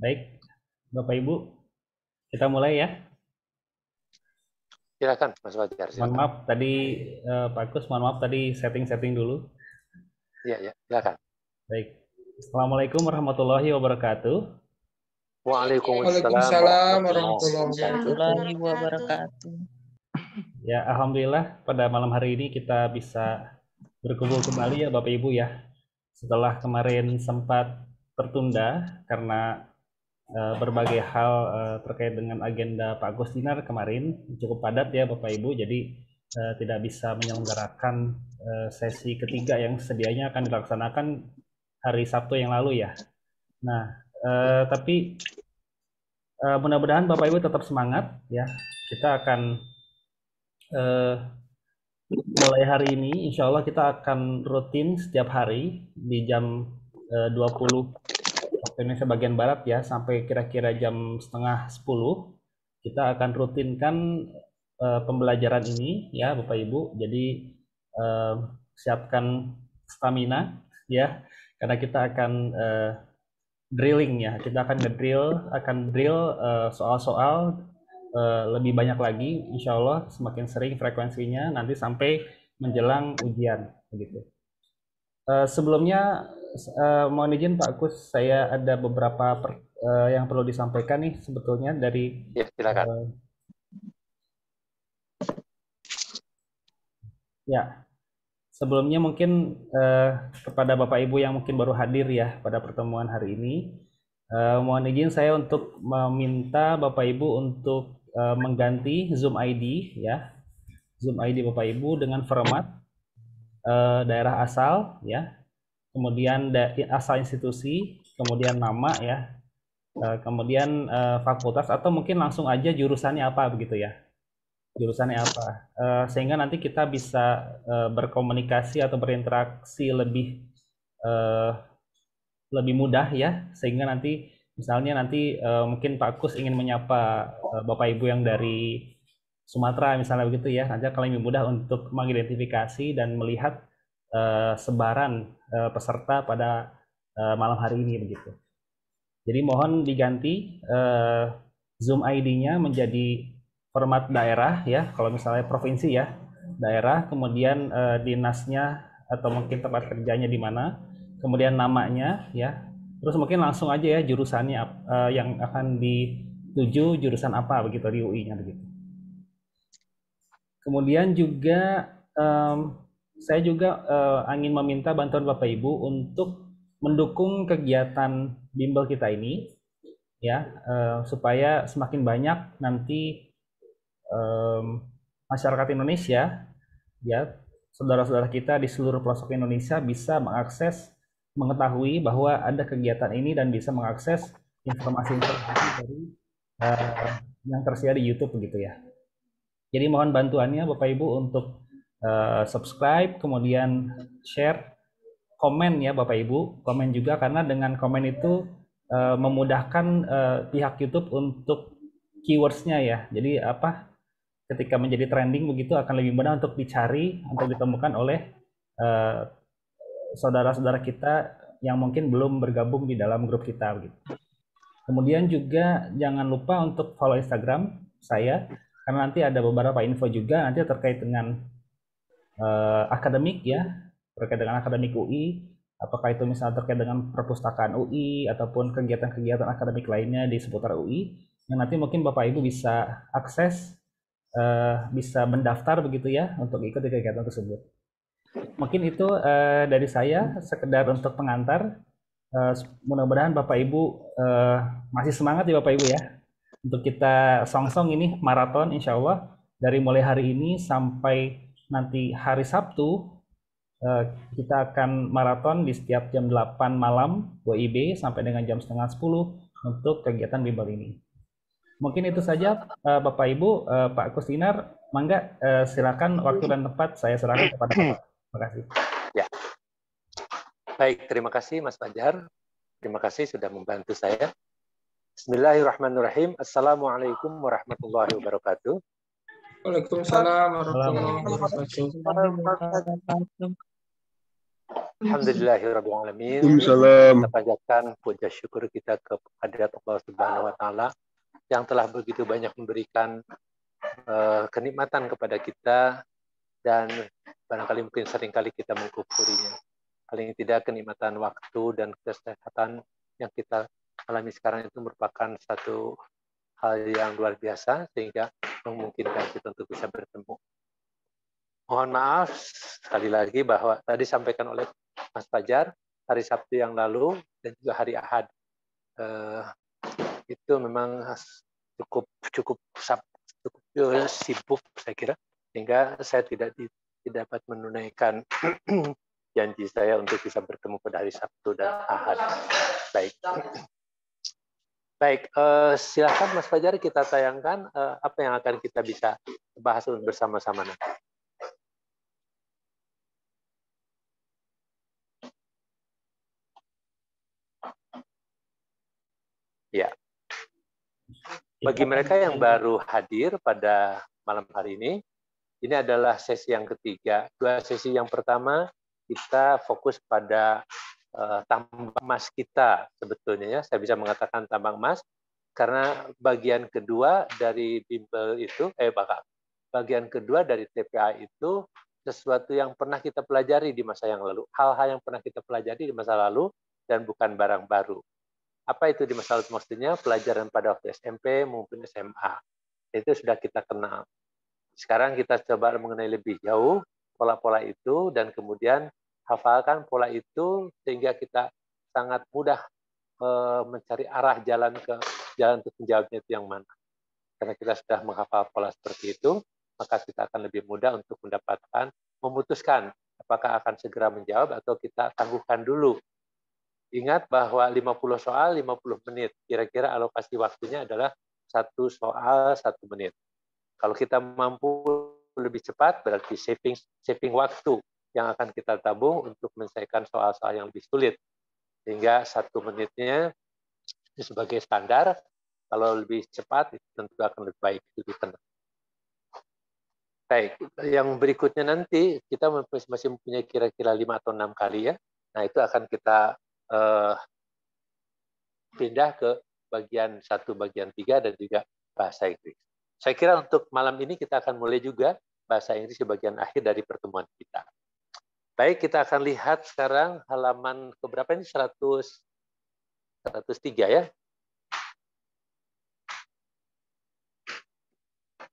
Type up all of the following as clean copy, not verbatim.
Baik, Bapak Ibu, kita mulai ya. Silakan, Mas Fajar. Mohon Silakan. maaf tadi Pak Kus, mohon maaf tadi setting dulu. Iya, silakan. Baik. Assalamualaikum warahmatullahi wabarakatuh. Waalaikumsalam Waalaikumsalam warahmatullahi warahmatullahi wabarakatuh. Ya, alhamdulillah pada malam hari ini kita bisa berkumpul kembali ya Bapak Ibu ya. Setelah kemarin sempat tertunda karena berbagai hal terkait dengan agenda Pak Gustinar kemarin cukup padat ya Bapak Ibu, jadi tidak bisa menyelenggarakan sesi ketiga yang sedianya akan dilaksanakan hari Sabtu yang lalu ya. Nah, tapi mudah-mudahan Bapak Ibu tetap semangat ya. Kita akan mulai hari ini, insya Allah kita akan rutin setiap hari di jam 20 waktu Indonesia bagian Barat ya, sampai kira-kira jam setengah 10 kita akan rutinkan pembelajaran ini ya Bapak Ibu. Jadi siapkan stamina ya, karena kita akan drilling ya, kita akan drill soal-soal lebih banyak lagi, insya Allah semakin sering frekuensinya nanti sampai menjelang ujian begitu. Sebelumnya mohon izin Pak Kus, saya ada beberapa yang perlu disampaikan nih sebetulnya dari Ya, silakan. Ya, sebelumnya mungkin kepada Bapak Ibu yang mungkin baru hadir ya pada pertemuan hari ini, mohon izin saya untuk meminta Bapak Ibu untuk mengganti Zoom ID ya, Zoom ID Bapak Ibu dengan format daerah asal ya, kemudian asal institusi, kemudian nama ya, kemudian fakultas atau mungkin langsung aja jurusannya apa begitu ya, jurusannya apa, sehingga nanti kita bisa berkomunikasi atau berinteraksi lebih mudah ya, sehingga nanti misalnya mungkin Pak Kus ingin menyapa Bapak Ibu yang dari Sumatera misalnya begitu ya, nanti akan lebih mudah untuk mengidentifikasi dan melihat sebaran peserta pada malam hari ini begitu. Jadi mohon diganti Zoom ID-nya menjadi format daerah ya, kalau misalnya provinsi ya, daerah, kemudian dinasnya atau mungkin tempat kerjanya di mana, kemudian namanya ya, terus mungkin langsung aja ya jurusannya yang akan dituju jurusan apa begitu di UI-nya begitu. Kemudian juga saya juga ingin meminta bantuan Bapak Ibu untuk mendukung kegiatan bimbel kita ini ya, supaya semakin banyak nanti masyarakat Indonesia ya, saudara-saudara kita di seluruh pelosok Indonesia bisa mengetahui bahwa ada kegiatan ini dan bisa mengakses informasi-informasi dari yang tersedia di YouTube begitu ya. Jadi mohon bantuannya Bapak Ibu untuk subscribe, kemudian share, komen ya Bapak Ibu, komen juga, karena dengan komen itu memudahkan pihak YouTube untuk keywords-nya ya. Jadi ketika menjadi trending begitu akan lebih mudah untuk dicari, untuk ditemukan oleh saudara-saudara kita yang mungkin belum bergabung di dalam grup kita begitu. Kemudian juga jangan lupa untuk follow Instagram saya, karena nanti ada beberapa info juga nanti terkait dengan akademik ya, terkait dengan akademik UI, apakah itu misalnya terkait dengan perpustakaan UI ataupun kegiatan-kegiatan akademik lainnya di seputar UI, yang nanti mungkin Bapak Ibu bisa akses, bisa mendaftar begitu ya untuk ikut di kegiatan tersebut. Mungkin itu dari saya sekedar untuk pengantar. Mudah-mudahan Bapak Ibu masih semangat ya Bapak Ibu ya, untuk kita song-song ini maraton insya Allah dari mulai hari ini sampai nanti hari Sabtu. Kita akan maraton di setiap jam 8 malam WIB sampai dengan jam setengah 10 untuk kegiatan bimbel ini. Mungkin itu saja Bapak Ibu. Pak Gustinar, mangga silakan waktu dan tempat saya serahkan kepada Bapak. Terima kasih. Ya. Baik, terima kasih Mas Fajar. Terima kasih sudah membantu saya. Bismillahirrahmanirrahim. Assalamualaikum warahmatullahi wabarakatuh. Waalaikumsalam warahmatullahi wabarakatuh. Alhamdulillahirrahmanirrahim. Waalaikumsalam. Kita panjatkan puja syukur kita kepada Allah Subhanahu wa Ta'ala yang telah begitu banyak memberikan kenikmatan kepada kita, dan barangkali mungkin seringkali kita mengkufurinya. Paling tidak kenikmatan waktu dan kesehatan yang kita alami sekarang itu merupakan satu hal yang luar biasa sehingga memungkinkan kita untuk bisa bertemu. Mohon maaf sekali lagi bahwa tadi sampaikan oleh Mas Fajar hari Sabtu yang lalu dan juga hari Ahad itu memang cukup sibuk saya kira, sehingga saya tidak dapat menunaikan janji saya untuk bisa bertemu pada hari Sabtu dan Ahad. Baik, silakan Mas Fajar, kita tayangkan apa yang akan kita bisa bahas bersama-sama nanti. Ya. Bagi mereka yang baru hadir pada malam hari ini adalah sesi yang ketiga. Dua sesi yang pertama kita fokus pada tambang emas kita sebetulnya ya. Saya bisa mengatakan tambang emas karena bagian kedua dari bimbel itu bagian kedua dari TPA itu sesuatu yang pernah kita pelajari di masa yang lalu, hal-hal yang pernah kita pelajari di masa lalu dan bukan barang baru. Apa itu di masa lalu? Maksudnya pelajaran pada waktu SMP maupun SMA. Itu sudah kita kenal. Sekarang kita coba mengenai lebih jauh pola-pola itu dan kemudian hafalkan pola itu sehingga kita sangat mudah mencari arah jalan untuk menjawabnya itu yang mana. Karena kita sudah menghafal pola seperti itu, maka kita akan lebih mudah untuk memutuskan apakah akan segera menjawab atau kita tangguhkan dulu. Ingat bahwa 50 soal 50 menit. Kira-kira alokasi waktunya adalah 1 soal 1 menit. Kalau kita mampu lebih cepat, berarti saving waktu yang akan kita tabung untuk menyelesaikan soal-soal yang lebih sulit. Sehingga 1 menitnya itu sebagai standar. Kalau lebih cepat, itu tentu akan lebih baik, lebih tenang. Baik, yang berikutnya nanti kita masih mempunyai kira-kira 5 atau 6 kali ya. Nah, itu akan kita pindah ke bagian 1, bagian 3, dan juga bahasa Inggris. Saya kira untuk malam ini kita akan mulai juga bahasa Inggris di bagian akhir dari pertemuan kita. Baik, kita akan lihat sekarang halaman keberapa ini? 103 ya?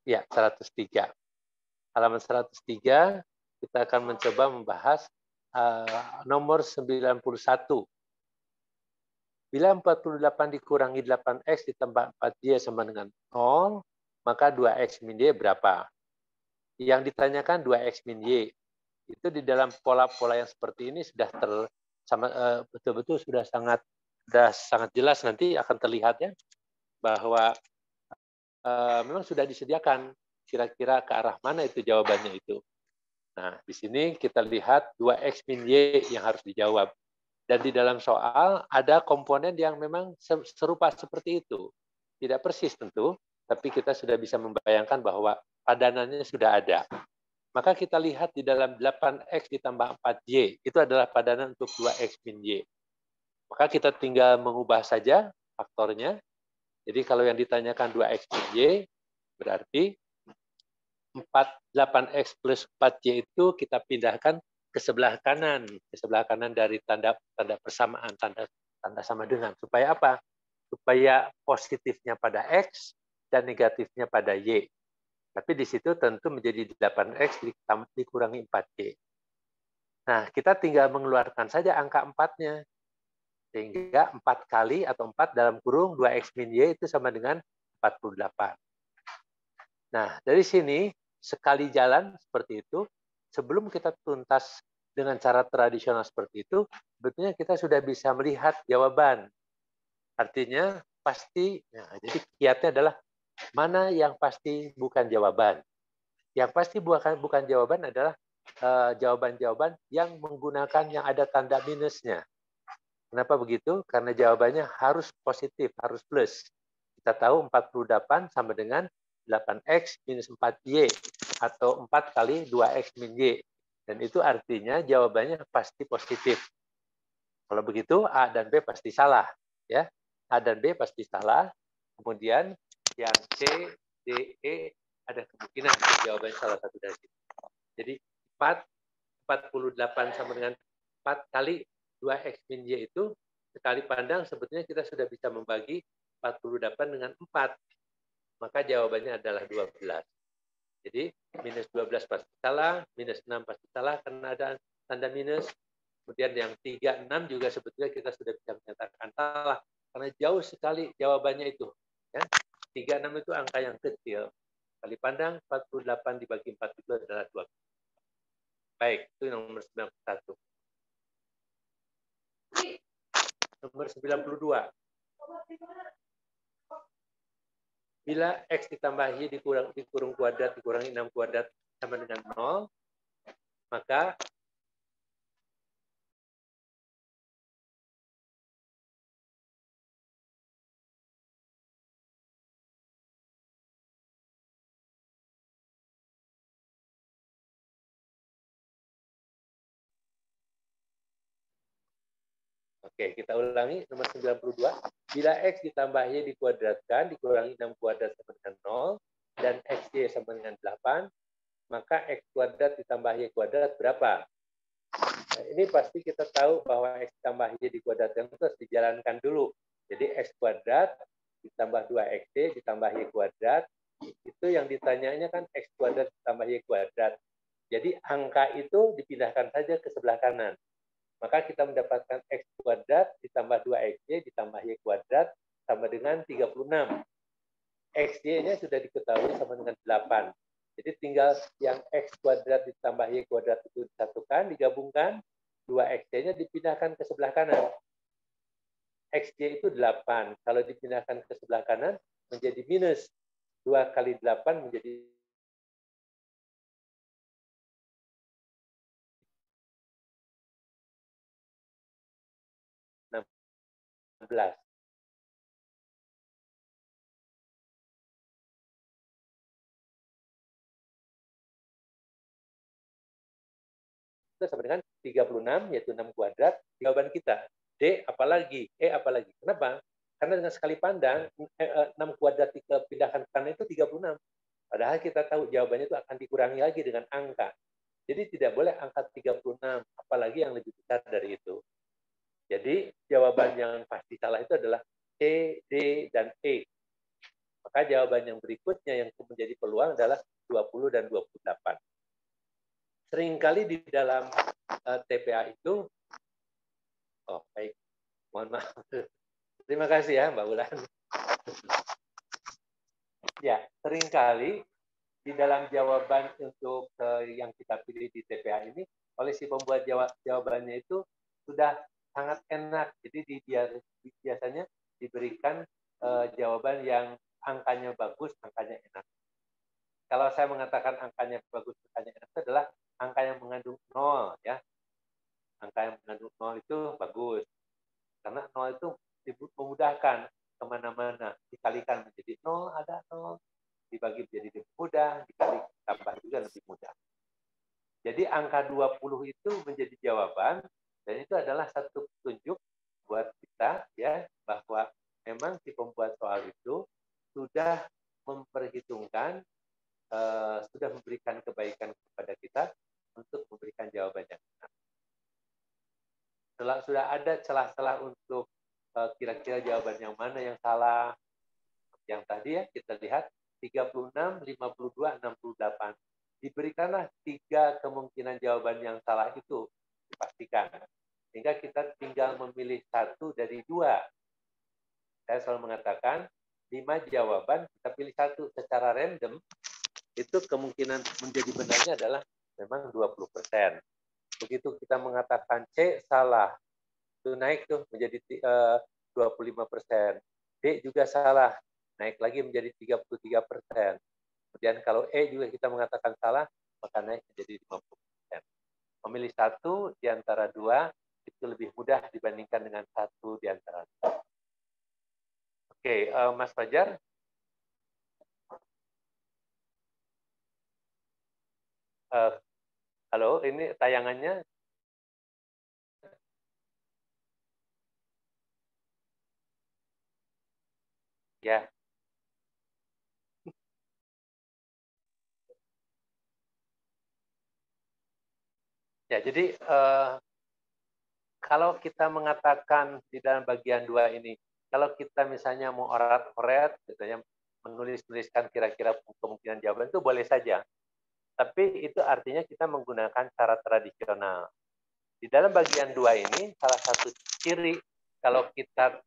Ya, 103. Halaman 103, kita akan mencoba membahas nomor 91. Bila 48 dikurangi 8X ditambah 4Y sama dengan 0, maka 2X min Y berapa? Yang ditanyakan 2X min Y. Itu di dalam pola-pola yang seperti ini sudah betul-betul sudah sangat jelas, nanti akan terlihat ya, bahwa memang sudah disediakan kira-kira ke arah mana itu jawabannya itu. Nah, di sini kita lihat 2X min Y yang harus dijawab. Dan di dalam soal ada komponen yang memang serupa seperti itu. Tidak persis tentu, tapi kita sudah bisa membayangkan bahwa padanannya sudah ada. Maka kita lihat di dalam 8X ditambah 4Y, itu adalah padanan untuk 2X min Y. Maka kita tinggal mengubah saja faktornya. Jadi kalau yang ditanyakan 2X min Y, berarti 8X plus 4Y itu kita pindahkan ke sebelah kanan dari tanda persamaan, tanda sama dengan. Supaya apa? Supaya positifnya pada X dan negatifnya pada Y. Tapi di situ tentu menjadi 8X dikurangi 4Y. Nah, kita tinggal mengeluarkan saja angka 4-nya. Sehingga 4 kali atau 4 dalam kurung 2X min Y itu sama dengan 48. Nah, dari sini sekali jalan seperti itu, sebelum kita tuntas dengan cara tradisional seperti itu, sebetulnya kita sudah bisa melihat jawaban. Artinya pasti, jadi kiatnya adalah mana yang pasti bukan jawaban. Yang pasti bukan jawaban adalah jawaban-jawaban yang menggunakan yang ada tanda minusnya. Kenapa begitu? Karena jawabannya harus positif, harus plus. Kita tahu 48 sama dengan 8X minus 4Y, atau 4 kali 2X min Y. Dan itu artinya jawabannya pasti positif. Kalau begitu A dan B pasti salah, ya. A dan B pasti salah. Kemudian yang C, D, E ada kemungkinan jawabannya salah satu dari itu. Jadi 48 sama dengan 4 kali 2X min Y itu sekali pandang sebetulnya kita sudah bisa membagi 48 dengan 4. Maka jawabannya adalah 12. Jadi minus 12 pasti salah, minus 6 pasti salah karena ada tanda minus. Kemudian yang 36 juga sebetulnya kita sudah bisa menyatakan salah karena jauh sekali jawabannya itu. Ya. 36 itu angka yang kecil. Kali pandang 48 dibagi 4 itu adalah 2. Baik, itu nomor 91. Nomor 92. Bila X ditambah Y dikurung kuadrat dikurangi 6 kuadrat sama dengan 0, maka oke, kita ulangi nomor 92. Bila X ditambah Y dikuadratkan, dikurangi 6 kuadrat sama dengan 0, dan XY sama dengan 8, maka X kuadrat ditambah Y kuadrat berapa? Nah, ini pasti kita tahu bahwa X tambah Y dikuadratkan itu harus dijalankan dulu. Jadi X kuadrat ditambah 2XY ditambah Y kuadrat, itu yang ditanyanya kan X kuadrat ditambah Y kuadrat. Jadi angka itu dipindahkan saja ke sebelah kanan. Maka kita mendapatkan X kuadrat ditambah 2XY ditambah Y kuadrat sama dengan 36. XY-nya sudah diketahui sama dengan 8. Jadi tinggal yang X kuadrat ditambah Y kuadrat itu disatukan, digabungkan, 2XY-nya dipindahkan ke sebelah kanan. XY itu 8. Kalau dipindahkan ke sebelah kanan, menjadi minus. 2 kali 8 menjadi 16. Itu sama dengan 36, yaitu 6 kuadrat. Jawaban kita, D apalagi, E apalagi. Kenapa? Karena dengan sekali pandang, 6 kuadrat dipindahkan ke kanan itu 36. Padahal kita tahu jawabannya itu akan dikurangi lagi dengan angka. Jadi tidak boleh angka 36, apalagi yang lebih besar dari itu. Jadi jawaban yang pasti salah itu adalah C, D, dan E. Maka jawaban yang berikutnya yang menjadi peluang adalah 20 dan 28. Seringkali di dalam TPA itu, oh baik, mohon maaf. Terima kasih ya Mbak Ulan. Ya, seringkali di dalam jawaban untuk yang kita pilih di TPA ini, oleh si pembuat jawabannya itu sudah sangat enak. Jadi biasanya diberikan jawaban yang angkanya bagus, angkanya enak. Kalau saya mengatakan angkanya bagus, angkanya enak itu adalah angka yang mengandung 0, ya. Angka yang mengandung 0 itu bagus. Karena 0 itu memudahkan kemana-mana. Dikalikan menjadi 0, ada 0. Dibagi menjadi lebih mudah, dikali tambah juga lebih mudah. Jadi angka 20 itu menjadi jawaban, dan itu adalah satu petunjuk buat kita, ya, bahwa memang si pembuat soal itu sudah memperhitungkan, sudah memberikan kebaikan kepada kita untuk memberikan jawabannya. Sudah ada celah-celah untuk kira-kira jawaban yang mana yang salah. Yang tadi ya kita lihat 36, 52, 68. Diberikanlah 3 kemungkinan jawaban yang salah itu dipastikan. Sehingga kita tinggal memilih 1 dari 2. Saya selalu mengatakan 5 jawaban kita pilih 1 secara random, itu kemungkinan menjadi benarnya adalah memang 20%. Begitu kita mengatakan C salah, itu naik tuh menjadi 25%. D juga salah, naik lagi menjadi 33%. Kemudian kalau E juga kita mengatakan salah, maka naik menjadi 50%. Memilih 1 di antara 2 itu lebih mudah dibandingkan dengan 1 di antara 2. Oke, Mas Fajar. Halo, ini tayangannya. Ya. Ya, jadi kalau kita mengatakan di dalam bagian 2 ini, kalau kita misalnya mau orat-oret, misalnya menulis-nuliskan kira-kira kemungkinan jawaban itu boleh saja. Tapi itu artinya kita menggunakan cara tradisional. Di dalam bagian 2 ini, salah satu ciri kalau kita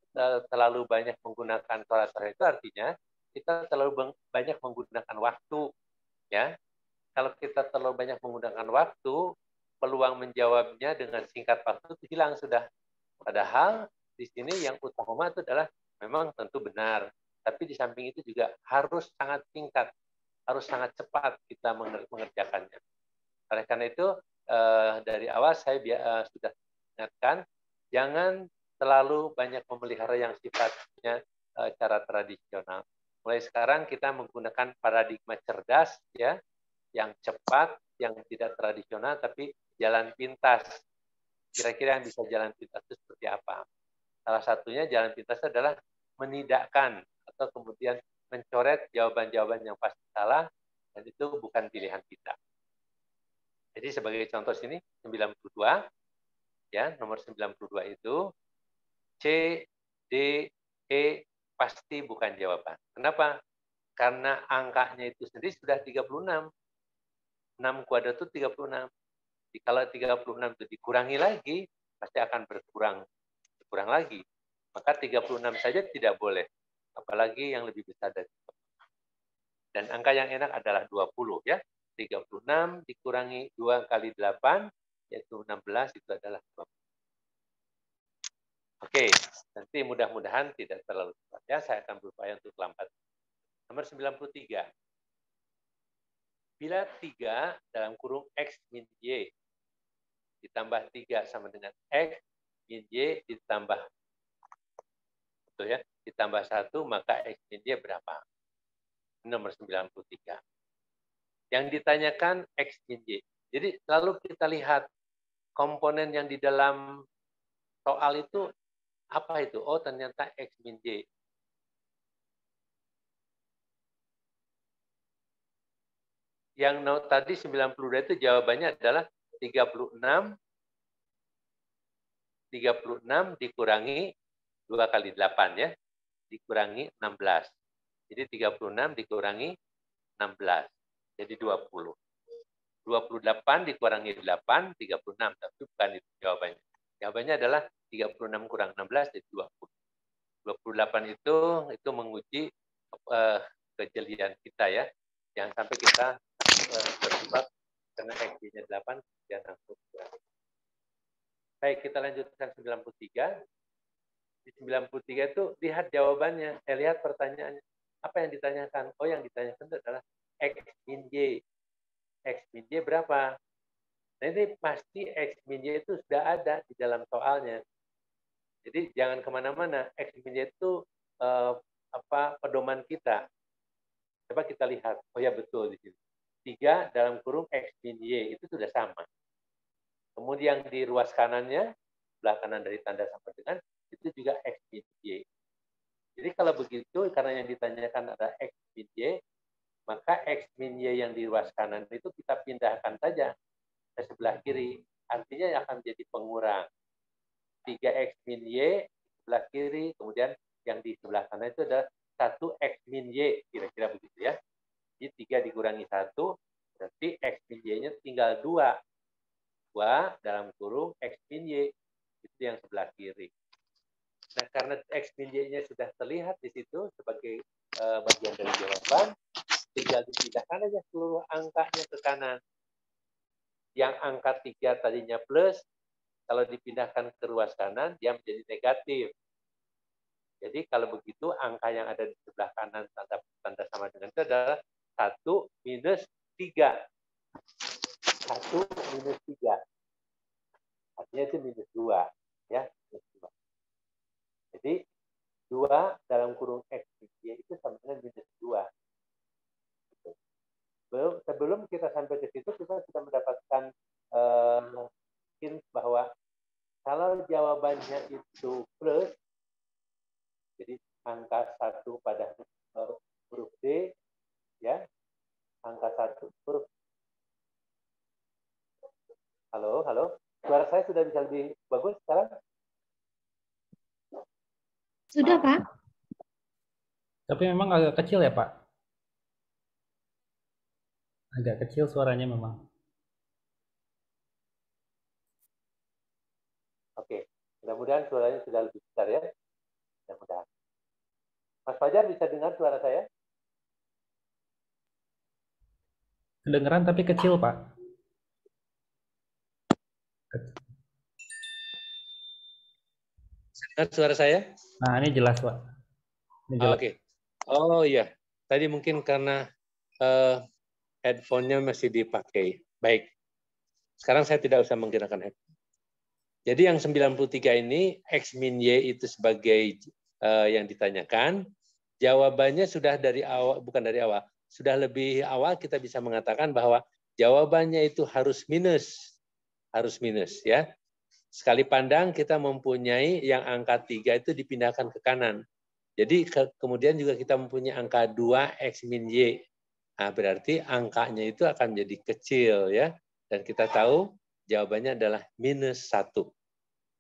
terlalu banyak menggunakan orat-oret itu artinya kita terlalu banyak menggunakan waktu. Ya, kalau kita terlalu banyak menggunakan waktu, peluang menjawabnya dengan singkat waktu itu hilang sudah. Padahal di sini yang utama itu adalah memang tentu benar, tapi di samping itu juga harus sangat singkat, harus sangat cepat kita mengerjakannya. Oleh karena itu dari awal saya sudah ingatkan, jangan terlalu banyak memelihara yang sifatnya cara tradisional. Mulai sekarang kita menggunakan paradigma cerdas, ya, yang cepat, yang tidak tradisional, tapi jalan pintas. Kira-kira yang bisa jalan pintas itu seperti apa? Salah satunya jalan pintas adalah menidakkan atau kemudian mencoret jawaban-jawaban yang pasti salah, dan itu bukan pilihan kita. Jadi sebagai contoh sini 92, ya, nomor 92 itu C, D, E pasti bukan jawaban. Kenapa? Karena angkanya itu sendiri sudah 36. 6 kuadrat itu 36. Jadi kalau 36 itu dikurangi lagi, pasti akan berkurang lagi. Maka 36 saja tidak boleh. Apalagi yang lebih besar dari itu. Dan angka yang enak adalah 20, ya. 36 dikurangi 2 kali 8, yaitu 16, itu adalah 20. Oke, nanti mudah-mudahan tidak terlalu cepat, ya. Saya akan berupaya untuk lambat. Nomor 93. Bila 3 dalam kurung X min Y ditambah 3 sama dengan X min Y ditambah, betul ya, ditambah 1, maka X min Y berapa? Nomor 93. Yang ditanyakan X min Y. Jadi lalu kita lihat komponen yang di dalam soal itu apa itu? Oh, ternyata X min Y. Yang tadi 92 itu jawabannya adalah 36 dikurangi 2 kali 8, ya. Dikurangi 16. Jadi 36 dikurangi 16. Jadi 20. 28 dikurangi 8, 36. Tapi bukan itu jawabannya. Jawabannya adalah 36 kurang 16, jadi 20. 28 itu menguji kejelian kita, ya. Jangan sampai kita terjebak karena X-nya 8, kemudian langsung kurang. Baik, kita lanjutkan 93. Di 93 itu lihat jawabannya. Lihat pertanyaannya. Apa yang ditanyakan? Oh, yang ditanyakan itu adalah X min Y. X min Y berapa? Nah, ini pasti X min Y itu sudah ada di dalam soalnya. Jadi jangan kemana-mana. X min Y itu pedoman kita. Coba kita lihat. Oh ya, betul di sini. 3 dalam kurung X min Y itu sudah sama. Kemudian di ruas kanannya, sebelah kanan dari tanda sama dengan, itu juga X min Y. Jadi kalau begitu, karena yang ditanyakan ada X min Y, maka X min Y yang di ruas kanan itu kita pindahkan saja ke sebelah kiri. Artinya akan menjadi pengurang. 3X min Y di sebelah kiri, kemudian yang di sebelah kanan itu adalah 1X min Y, kira-kira begitu, ya. Jadi 3 dikurangi 1, berarti X min Y-nya tinggal 2. 2 dalam kurung X min Y, itu yang sebelah kiri. Nah, karena X min Y-nya sudah terlihat di situ sebagai bagian dari jawaban, tinggal dipindahkan aja seluruh angkanya ke kanan. Yang angka 3 tadinya plus, kalau dipindahkan ke ruas kanan, dia menjadi negatif. Jadi kalau begitu, angka yang ada di sebelah kanan tanda sama dengan itu adalah 1 minus 3. 1 minus 3. Artinya itu minus 2. Ya, minus 2. Jadi 2 dalam kurung X min Y itu sama dengan minus 2. Sebelum kita sampai ke situ, kita sudah mendapatkan hint bahwa kalau jawabannya itu plus, jadi angka 1 pada huruf D, ya, angka 1 huruf. Halo, suara saya sudah bisa lebih bagus sekarang? Sudah, Pak. Tapi memang agak kecil ya, Pak? Agak kecil suaranya memang. Oke, mudah-mudahan suaranya sudah lebih besar ya. Mudah-mudahan. Mas Fajar bisa dengar suara saya? Kedengeran tapi kecil, Pak. Dengar suara saya? Nah, ini jelas, Pak. Ini jelas. Oke. Oh iya, tadi mungkin karena headphone-nya masih dipakai. Baik. Sekarang saya tidak usah menggunakan headphone. Jadi yang 93 ini X min Y itu sebagai yang ditanyakan. Jawabannya sudah dari awal, bukan dari awal, sudah lebih awal kita bisa mengatakan bahwa jawabannya itu harus minus ya. Sekali pandang kita mempunyai yang angka 3 itu dipindahkan ke kanan. Jadi kemudian juga kita mempunyai angka 2 X min Y. Nah, berarti angkanya itu akan menjadi kecil ya. Dan kita tahu jawabannya adalah minus 1.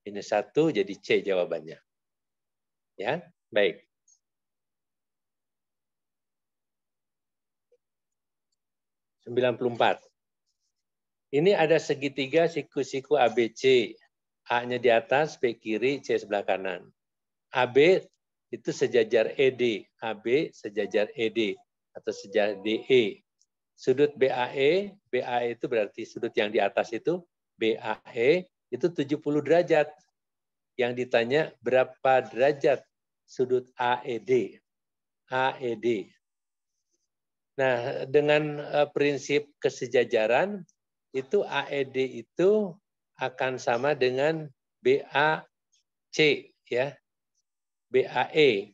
Minus 1 jadi C jawabannya. Ya, baik. Ini ada segitiga siku-siku ABC. A-nya di atas, B kiri, C sebelah kanan. AB itu sejajar ED. AB sejajar ED atau sejajar DE. Sudut BAE itu berarti sudut yang di atas itu, BAE itu 70 derajat. Yang ditanya berapa derajat sudut AED. AED. Nah, dengan prinsip kesejajaran, itu AED itu akan sama dengan BAC, ya. BAE.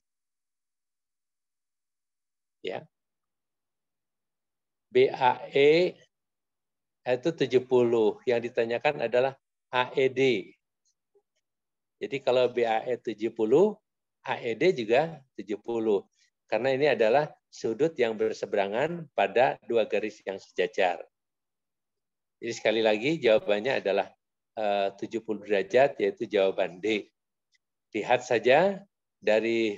Ya. BAE itu 70. Yang ditanyakan adalah AED. Jadi kalau BAE 70, AED juga 70. Karena ini adalah sudut yang berseberangan pada dua garis yang sejajar. Jadi sekali lagi jawabannya adalah 70 derajat, yaitu jawaban D. Lihat saja dari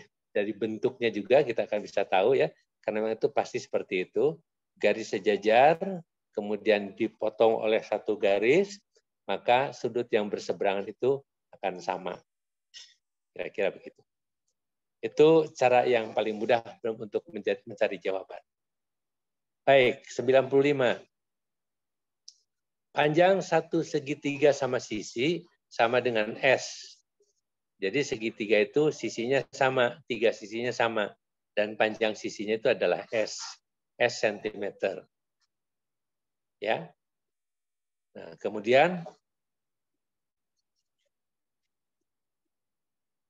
bentuknya juga kita akan bisa tahu ya, karena memang itu pasti seperti itu. Garis sejajar, kemudian dipotong oleh satu garis, maka sudut yang berseberangan itu akan sama. Kira-kira begitu. Itu cara yang paling mudah untuk mencari jawaban. Baik, 95. Panjang satu segitiga sama sisi sama dengan S. Jadi segitiga itu sisinya sama, 3 sisinya sama. Dan panjang sisinya itu adalah S. S cm. Ya. Nah, kemudian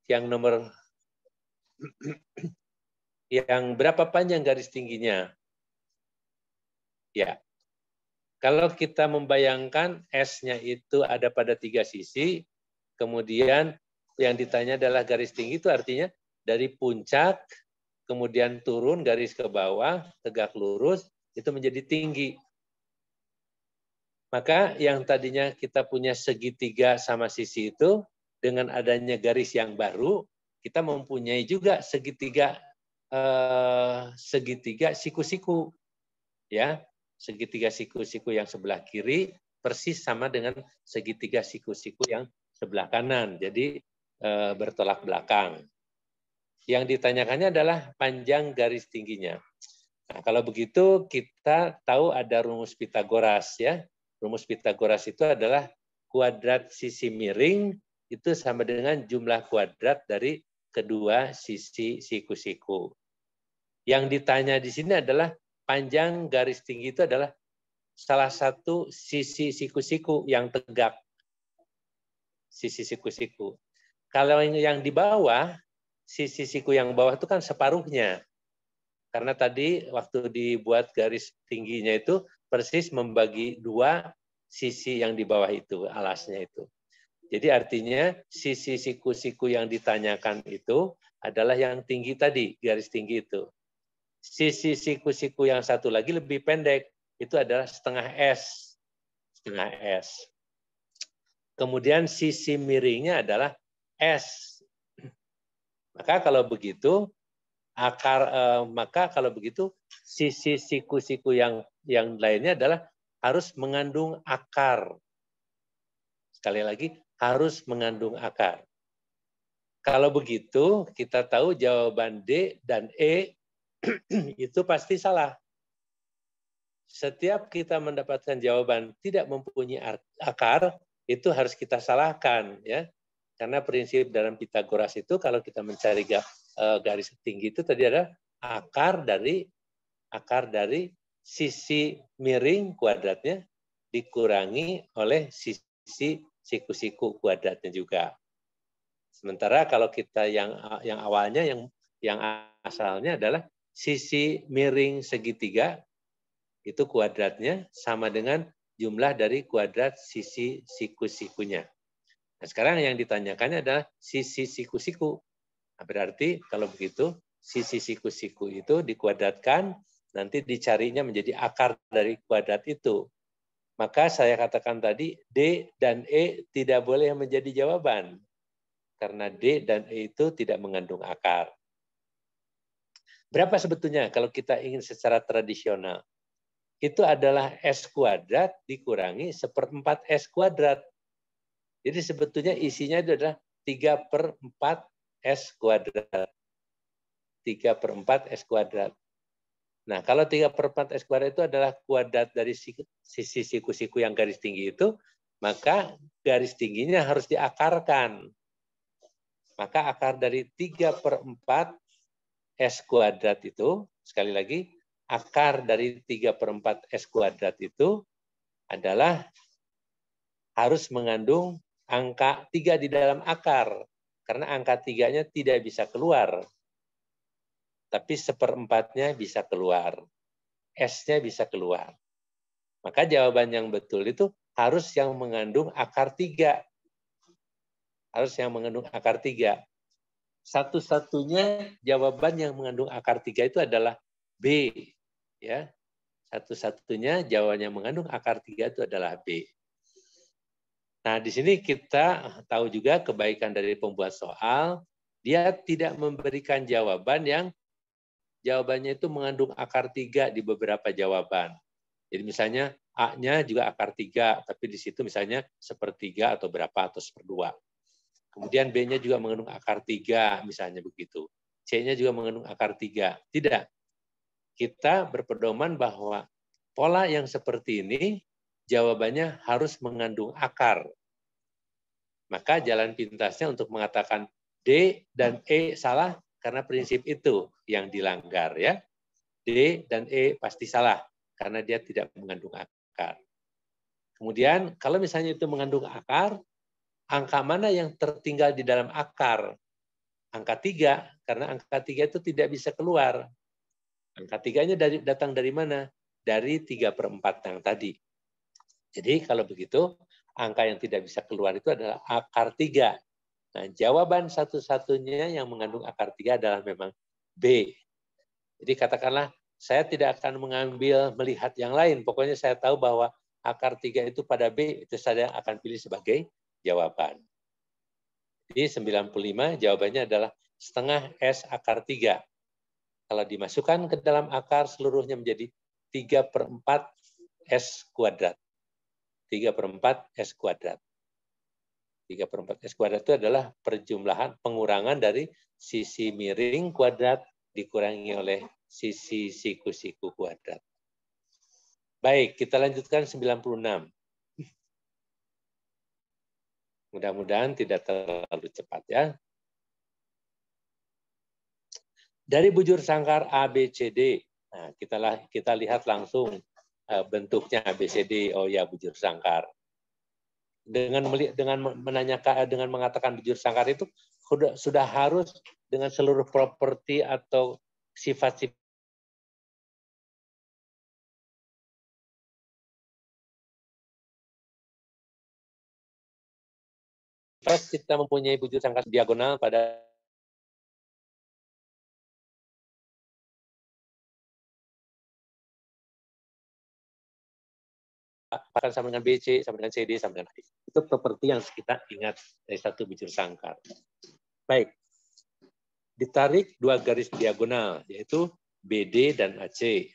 yang nomor yang berapa panjang garis tingginya? Ya. Kalau kita membayangkan S-nya itu ada pada 3 sisi, kemudian yang ditanya adalah garis tinggi, itu artinya dari puncak, kemudian turun garis ke bawah, tegak lurus, itu menjadi tinggi. Maka yang tadinya kita punya segitiga sama sisi itu, dengan adanya garis yang baru, kita mempunyai juga segitiga siku-siku. Ya, segitiga siku-siku yang sebelah kiri persis sama dengan segitiga siku-siku yang sebelah kanan. Jadi bertolak belakang. Yang ditanyakannya adalah panjang garis tingginya. Nah, kalau begitu kita tahu ada rumus Pitagoras ya. Rumus Pitagoras itu adalah kuadrat sisi miring itu sama dengan jumlah kuadrat dari kedua sisi siku-siku. Yang ditanya di sini adalah panjang garis tinggi itu adalah salah satu sisi siku-siku yang tegak. Sisi siku-siku. Kalau yang di bawah, sisi siku yang bawah itu kan separuhnya. Karena tadi waktu dibuat garis tingginya itu persis membagi dua sisi yang di bawah itu, alasnya itu. Jadi artinya sisi siku-siku yang ditanyakan itu adalah yang tinggi tadi, garis tinggi itu. Sisi siku-siku yang satu lagi lebih pendek, itu adalah setengah S. Setengah S. Kemudian sisi miringnya adalah S. Maka kalau begitu, sisi siku-siku yang lainnya adalah harus mengandung akar. Sekali lagi, harus mengandung akar. Kalau begitu, kita tahu jawaban D dan E itu pasti salah. Setiap kita mendapatkan jawaban tidak mempunyai akar, itu harus kita salahkan, ya. Karena prinsip dalam Pitagoras itu kalau kita mencari garis tinggi itu tadi ada akar dari sisi miring kuadratnya dikurangi oleh sisi siku-siku kuadratnya juga. Sementara kalau kita yang awalnya yang asalnya adalah sisi miring segitiga itu kuadratnya sama dengan jumlah dari kuadrat sisi siku-sikunya. Nah, sekarang yang ditanyakannya adalah sisi siku-siku. Nah, berarti kalau begitu sisi siku-siku itu dikuadratkan, nanti dicarinya menjadi akar dari kuadrat itu. Maka saya katakan tadi D dan E tidak boleh menjadi jawaban. Karena D dan E itu tidak mengandung akar. Berapa sebetulnya kalau kita ingin secara tradisional? Itu adalah S kuadrat dikurangi 1/4 S kuadrat. Jadi sebetulnya isinya itu adalah 3/4 S kuadrat. 3/4 S kuadrat. Nah, kalau 3/4 S kuadrat itu adalah kuadrat dari sisi siku-siku yang garis tinggi itu, maka garis tingginya harus diakarkan. Maka akar dari 3/4 S kuadrat itu, sekali lagi, akar dari 3/4 S kuadrat itu adalah harus mengandung angka 3 di dalam akar. Karena angka 3-nya tidak bisa keluar. Tapi 1/4-nya bisa keluar. S-nya bisa keluar. Maka jawaban yang betul itu harus yang mengandung akar 3. Harus yang mengandung akar 3. Satu-satunya jawaban yang mengandung akar 3 itu adalah B. Ya, satu-satunya jawaban yang mengandung akar 3 itu adalah B. Nah, di sini kita tahu juga kebaikan dari pembuat soal, dia tidak memberikan jawaban yang jawabannya itu mengandung akar 3 di beberapa jawaban. Jadi misalnya A-nya juga akar 3, tapi di situ misalnya 1/3 atau berapa, atau 1/2. Kemudian B-nya juga mengandung akar 3, misalnya begitu. C-nya juga mengandung akar 3. Tidak. Kita berpedoman bahwa pola yang seperti ini jawabannya harus mengandung akar. Maka jalan pintasnya untuk mengatakan D dan E salah karena prinsip itu yang dilanggar, ya. D dan E pasti salah karena dia tidak mengandung akar. Kemudian kalau misalnya itu mengandung akar, angka mana yang tertinggal di dalam akar? Angka 3, karena angka 3 itu tidak bisa keluar. Angka 3-nya datang dari mana? Dari 3/4 yang tadi. Jadi kalau begitu, angka yang tidak bisa keluar itu adalah akar 3. Nah, jawaban satu-satunya yang mengandung akar 3 adalah memang B. Jadi katakanlah, saya tidak akan melihat yang lain. Pokoknya saya tahu bahwa akar 3 itu pada B, itu saya akan pilih sebagai jawaban. Jadi 95 jawabannya adalah setengah S akar 3. Kalau dimasukkan ke dalam akar, seluruhnya menjadi 3/4 S kuadrat. 3/4 S kuadrat. 3/4 S kuadrat itu adalah perjumlahan pengurangan dari sisi miring kuadrat dikurangi oleh sisi siku-siku kuadrat. Baik, kita lanjutkan 96. Mudah-mudahan tidak terlalu cepat, ya. Dari bujur sangkar ABCD, nah, kita lihat langsung bentuknya ABCD. Oh ya, bujur sangkar. Dengan mengatakan bujur sangkar itu sudah harus dengan seluruh properti atau sifat-sifat F kita mempunyai bujur sangkar diagonal pada akan sama dengan BC, sama dengan CD, sama dengan D. Itu properti yang kita ingat dari satu bujur sangkar. Baik. Ditarik dua garis diagonal, yaitu BD dan AC,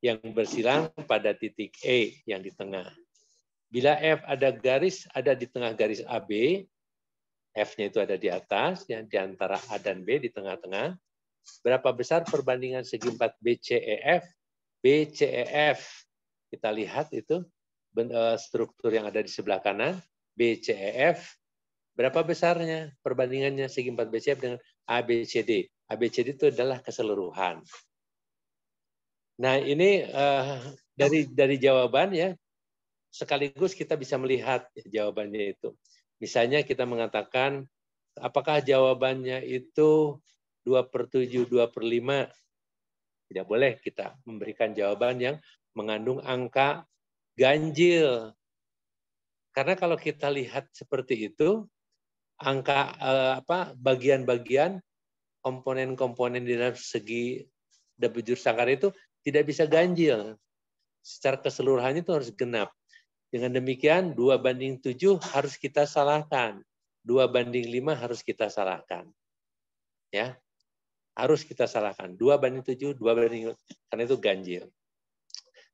yang bersilang pada titik E yang di tengah. Bila F ada di tengah garis AB, F-nya itu ada di atas, yang di antara A dan B di tengah-tengah. Berapa besar perbandingan segi 4 BCEF? BCEF, kita lihat itu struktur yang ada di sebelah kanan, BCEF, berapa besarnya perbandingannya segi 4 BCEF dengan ABCD? ABCD itu adalah keseluruhan. Nah, ini dari jawaban ya, sekaligus kita bisa melihat jawabannya itu. Misalnya kita mengatakan, apakah jawabannya itu 2/7, 2/5? Tidak boleh kita memberikan jawaban yang mengandung angka ganjil. Karena kalau kita lihat seperti itu, angka bagian-bagian komponen-komponen di dalam segi bujur sangkar itu tidak bisa ganjil. Secara keseluruhannya itu harus genap. Dengan demikian 2/7 harus kita salahkan. 2/5 harus kita salahkan. Ya. Harus kita salahkan. 2/7, 2/5, karena itu ganjil.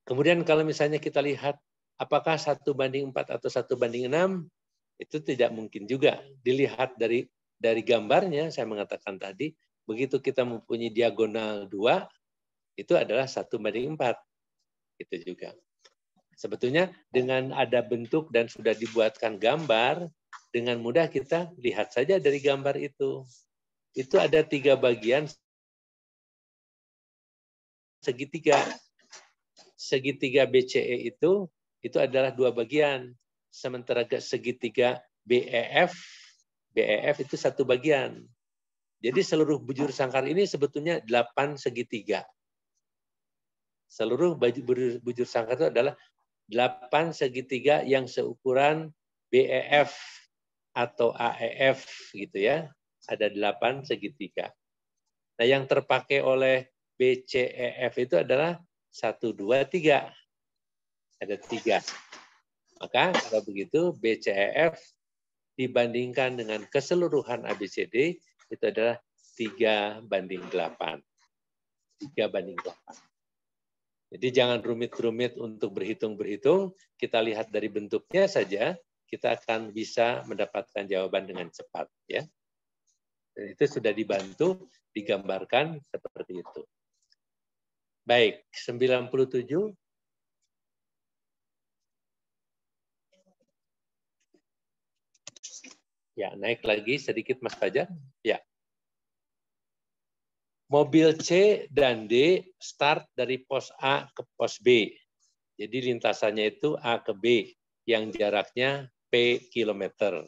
Kemudian kalau misalnya kita lihat apakah 1/4 atau 1/6, itu tidak mungkin juga. Dilihat dari gambarnya, saya mengatakan tadi, begitu kita mempunyai diagonal 2, itu adalah 1/4. Itu juga. Sebetulnya dengan ada bentuk dan sudah dibuatkan gambar, dengan mudah kita lihat saja dari gambar itu. Itu ada 3 bagian segitiga. Segitiga BCE itu adalah 2 bagian. Sementara segitiga BEF itu 1 bagian. Jadi seluruh bujur sangkar ini sebetulnya 8 segitiga. Seluruh bujur sangkar itu adalah 8 segitiga yang seukuran BEF atau AEF gitu ya. Ada 8 segitiga. Nah, yang terpakai oleh BCEF itu adalah 1, 2, 3. Ada 3. Maka kalau begitu BCEF dibandingkan dengan keseluruhan ABCD itu adalah 3/8. 3/8. Jadi jangan rumit-rumit untuk berhitung-berhitung. Kita lihat dari bentuknya saja, kita akan bisa mendapatkan jawaban dengan cepat. Ya. Dan itu sudah dibantu, digambarkan seperti itu. Baik, 97. Ya, naik lagi sedikit Mas Fajar. Ya. Mobil C dan D start dari pos A ke pos B. Jadi lintasannya itu A ke B yang jaraknya P kilometer.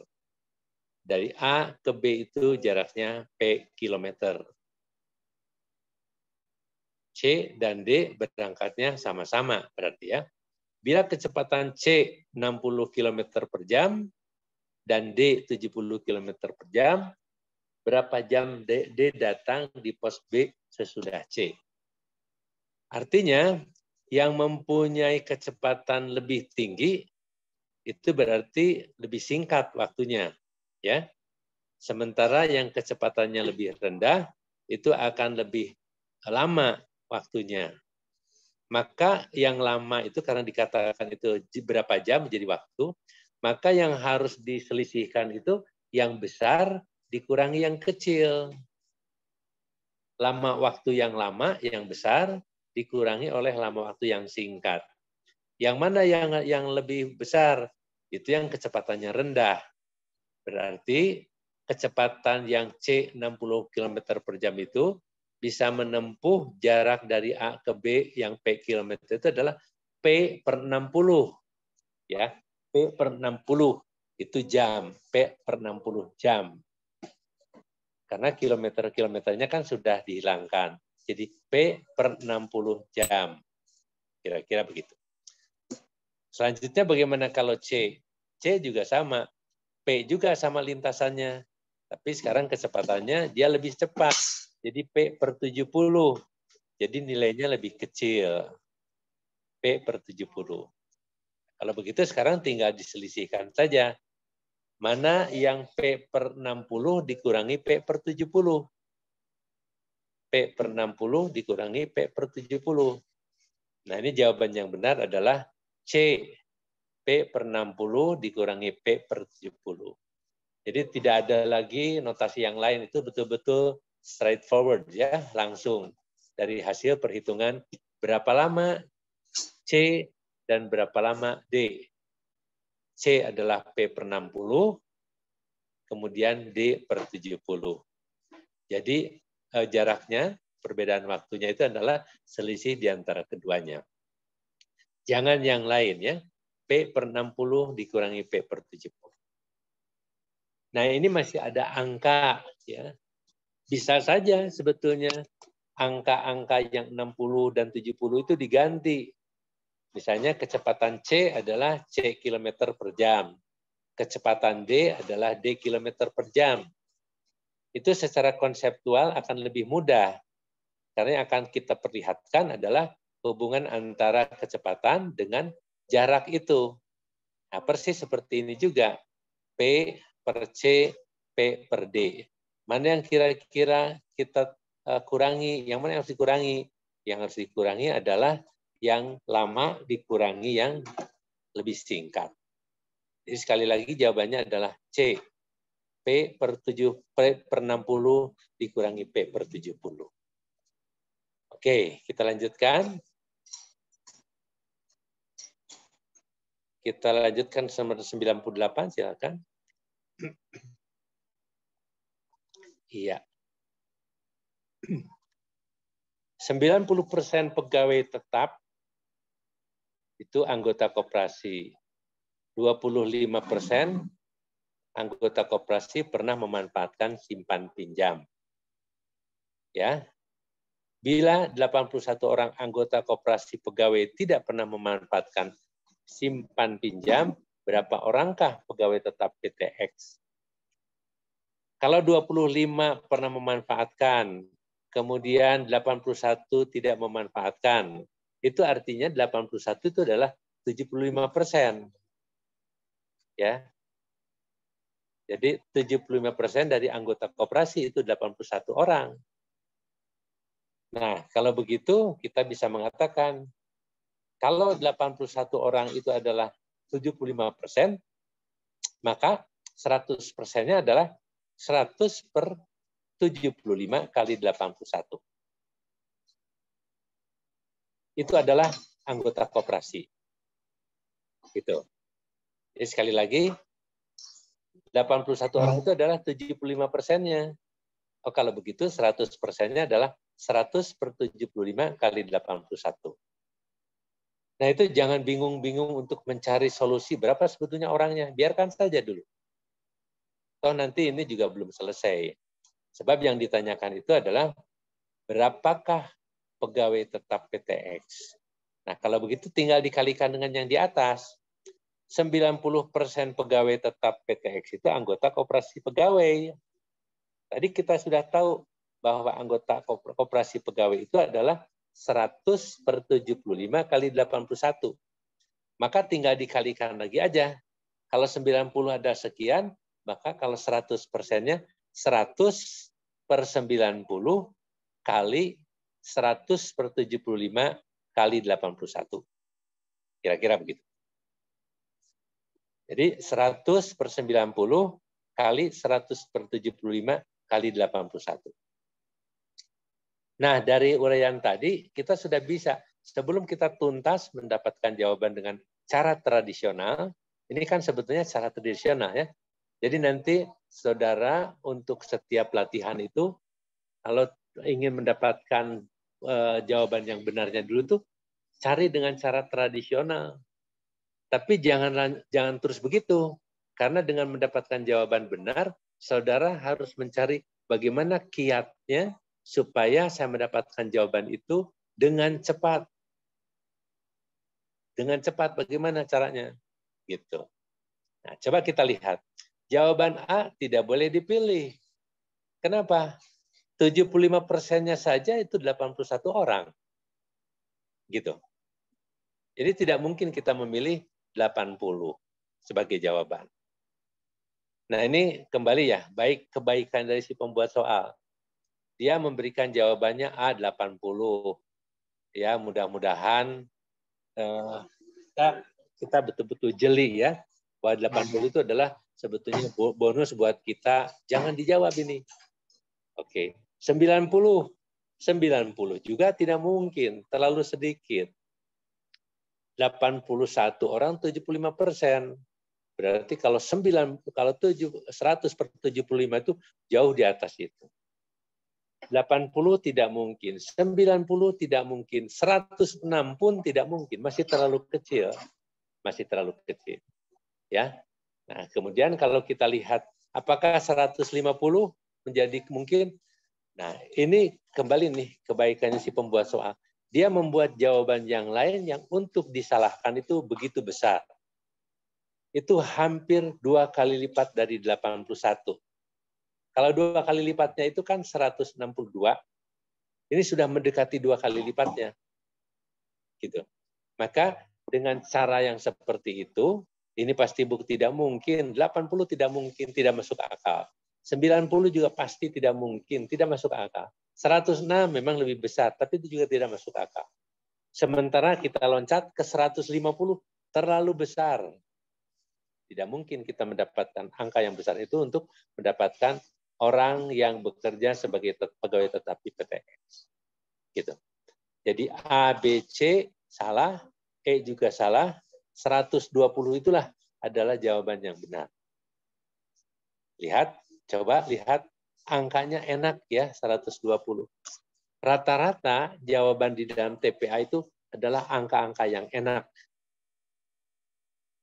Dari A ke B itu jaraknya P kilometer. C dan D berangkatnya sama-sama berarti ya. Bila kecepatan C 60 km per jam dan D 70 km per jam, berapa jam D datang di pos B sesudah C? Artinya, yang mempunyai kecepatan lebih tinggi itu berarti lebih singkat waktunya, ya. Sementara yang kecepatannya lebih rendah itu akan lebih lama waktunya. Maka yang lama itu karena dikatakan itu berapa jam menjadi waktu, maka yang harus diselisihkan itu yang besar dikurangi yang kecil. Lama waktu yang lama, yang besar, dikurangi oleh lama waktu yang singkat. Yang mana yang lebih besar? Itu yang kecepatannya rendah. Berarti kecepatan yang C 60 km per jam itu bisa menempuh jarak dari A ke B yang P km itu adalah P per 60. Ya, P per 60 itu jam, P per 60 jam. Karena kilometer-kilometernya kan sudah dihilangkan. Jadi P per 60 jam. Kira-kira begitu. Selanjutnya bagaimana kalau C? C juga sama. P juga sama lintasannya. Tapi sekarang kecepatannya dia lebih cepat. Jadi P per 70. Jadi nilainya lebih kecil. P per 70. Kalau begitu sekarang tinggal diselisihkan saja. Mana yang P per 60 dikurangi P per 70. P per 60 dikurangi P per 70. Nah, ini jawaban yang benar adalah C. P per 60 dikurangi P per 70. Jadi tidak ada lagi notasi yang lain, itu betul-betul straightforward ya, langsung dari hasil perhitungan berapa lama C dan berapa lama D. C adalah P per 60, kemudian D per 70. Jadi jaraknya, perbedaan waktunya itu adalah selisih di antara keduanya. Jangan yang lain ya. P per 60 dikurangi P per 70. Nah, ini masih ada angka ya. Bisa saja sebetulnya angka-angka yang 60 dan 70 itu diganti. Misalnya kecepatan C adalah C km per jam. Kecepatan D adalah D km per jam. Itu secara konseptual akan lebih mudah. Karena yang akan kita perlihatkan adalah hubungan antara kecepatan dengan jarak itu. Nah, persis seperti ini juga. P per C, P per D. Mana yang kira-kira kita kurangi? Yang mana yang harus dikurangi? Yang harus dikurangi adalah yang lama dikurangi yang lebih singkat. Jadi sekali lagi jawabannya adalah C. P per 60 dikurangi P per 70. Oke, kita lanjutkan. Kita lanjutkan nomor 98, silakan. Iya. 90% pegawai tetap itu anggota koperasi. 25% anggota koperasi pernah memanfaatkan simpan pinjam. Ya. Bila 81 orang anggota koperasi pegawai tidak pernah memanfaatkan simpan pinjam, berapa orangkah pegawai tetap PTX? Kalau 25 pernah memanfaatkan, kemudian 81 tidak memanfaatkan, itu artinya 81 itu adalah 75%. Ya. Jadi 75% dari anggota koperasi itu 81 orang. Nah, kalau begitu kita bisa mengatakan kalau 81 orang itu adalah 75%, maka 100%-nya adalah 100 per 75 kali 81. Itu adalah anggota koperasi. Gitu. Jadi sekali lagi, 81 orang itu adalah 75%-nya. Oh, kalau begitu 100%-nya adalah 100 per 75 kali 81. Nah, itu jangan bingung-bingung untuk mencari solusi berapa sebetulnya orangnya. Biarkan saja dulu. Toh nanti ini juga belum selesai. Sebab yang ditanyakan itu adalah berapakah pegawai tetap PTX. Nah, kalau begitu tinggal dikalikan dengan yang di atas. 90% pegawai tetap PTX itu anggota koperasi pegawai. Tadi kita sudah tahu bahwa anggota koperasi pegawai itu adalah 100 per 75 kali 81. Maka tinggal dikalikan lagi aja. Kalau 90 ada sekian, maka kalau 100%-nya 100 per 90 kali 100 per 75 kali 81. Kira-kira begitu. Jadi 100 per 90 kali 100 per 75 kali 81. Nah, dari uraian tadi, kita sudah bisa, sebelum kita tuntas mendapatkan jawaban dengan cara tradisional, ini kan sebetulnya cara tradisional ya. Jadi nanti saudara untuk setiap latihan itu, kalau ingin mendapatkan jawaban yang benarnya dulu tuh, cari dengan cara tradisional. Tapi jangan terus begitu, karena dengan mendapatkan jawaban benar, saudara harus mencari bagaimana kiatnya supaya saya mendapatkan jawaban itu dengan cepat. Dengan cepat bagaimana caranya? Gitu. Nah, coba kita lihat. Jawaban A tidak boleh dipilih. Kenapa? 75%-nya saja itu 81 orang. Gitu. Jadi tidak mungkin kita memilih 80 sebagai jawaban. Nah, ini kembali ya, baik kebaikan dari si pembuat soal. Dia memberikan jawabannya A80. Ya, mudah-mudahan kita betul-betul jeli ya, bahwa 80 itu adalah sebetulnya bonus buat kita. Jangan dijawab ini. Oke, 90 juga tidak mungkin, terlalu sedikit. 81 orang 75%. Berarti kalau 100 per 75 itu jauh di atas itu. 80 tidak mungkin, 90 tidak mungkin, 106 pun tidak mungkin, masih terlalu kecil. Masih terlalu kecil. Ya. Nah, kemudian kalau kita lihat apakah 150 menjadi mungkin? Nah, ini kembali nih kebaikannya si pembuat soal. Dia membuat jawaban yang lain yang untuk disalahkan itu begitu besar. Itu hampir 2 kali lipat dari 81. Kalau 2 kali lipatnya itu kan 162, ini sudah mendekati 2 kali lipatnya. Gitu. Maka dengan cara yang seperti itu, ini pasti bukti tidak mungkin, 80 tidak mungkin, tidak masuk akal. 90 juga pasti tidak mungkin, tidak masuk akal. 106 memang lebih besar, tapi itu juga tidak masuk akal. Sementara kita loncat ke 150, terlalu besar. Tidak mungkin kita mendapatkan angka yang besar itu untuk mendapatkan orang yang bekerja sebagai pegawai tetap di PTS. Gitu. Jadi A, B, C salah, E juga salah, 120 itulah adalah jawaban yang benar. Lihat, coba lihat angkanya enak ya, 120. Rata-rata jawaban di dalam TPA itu adalah angka-angka yang enak.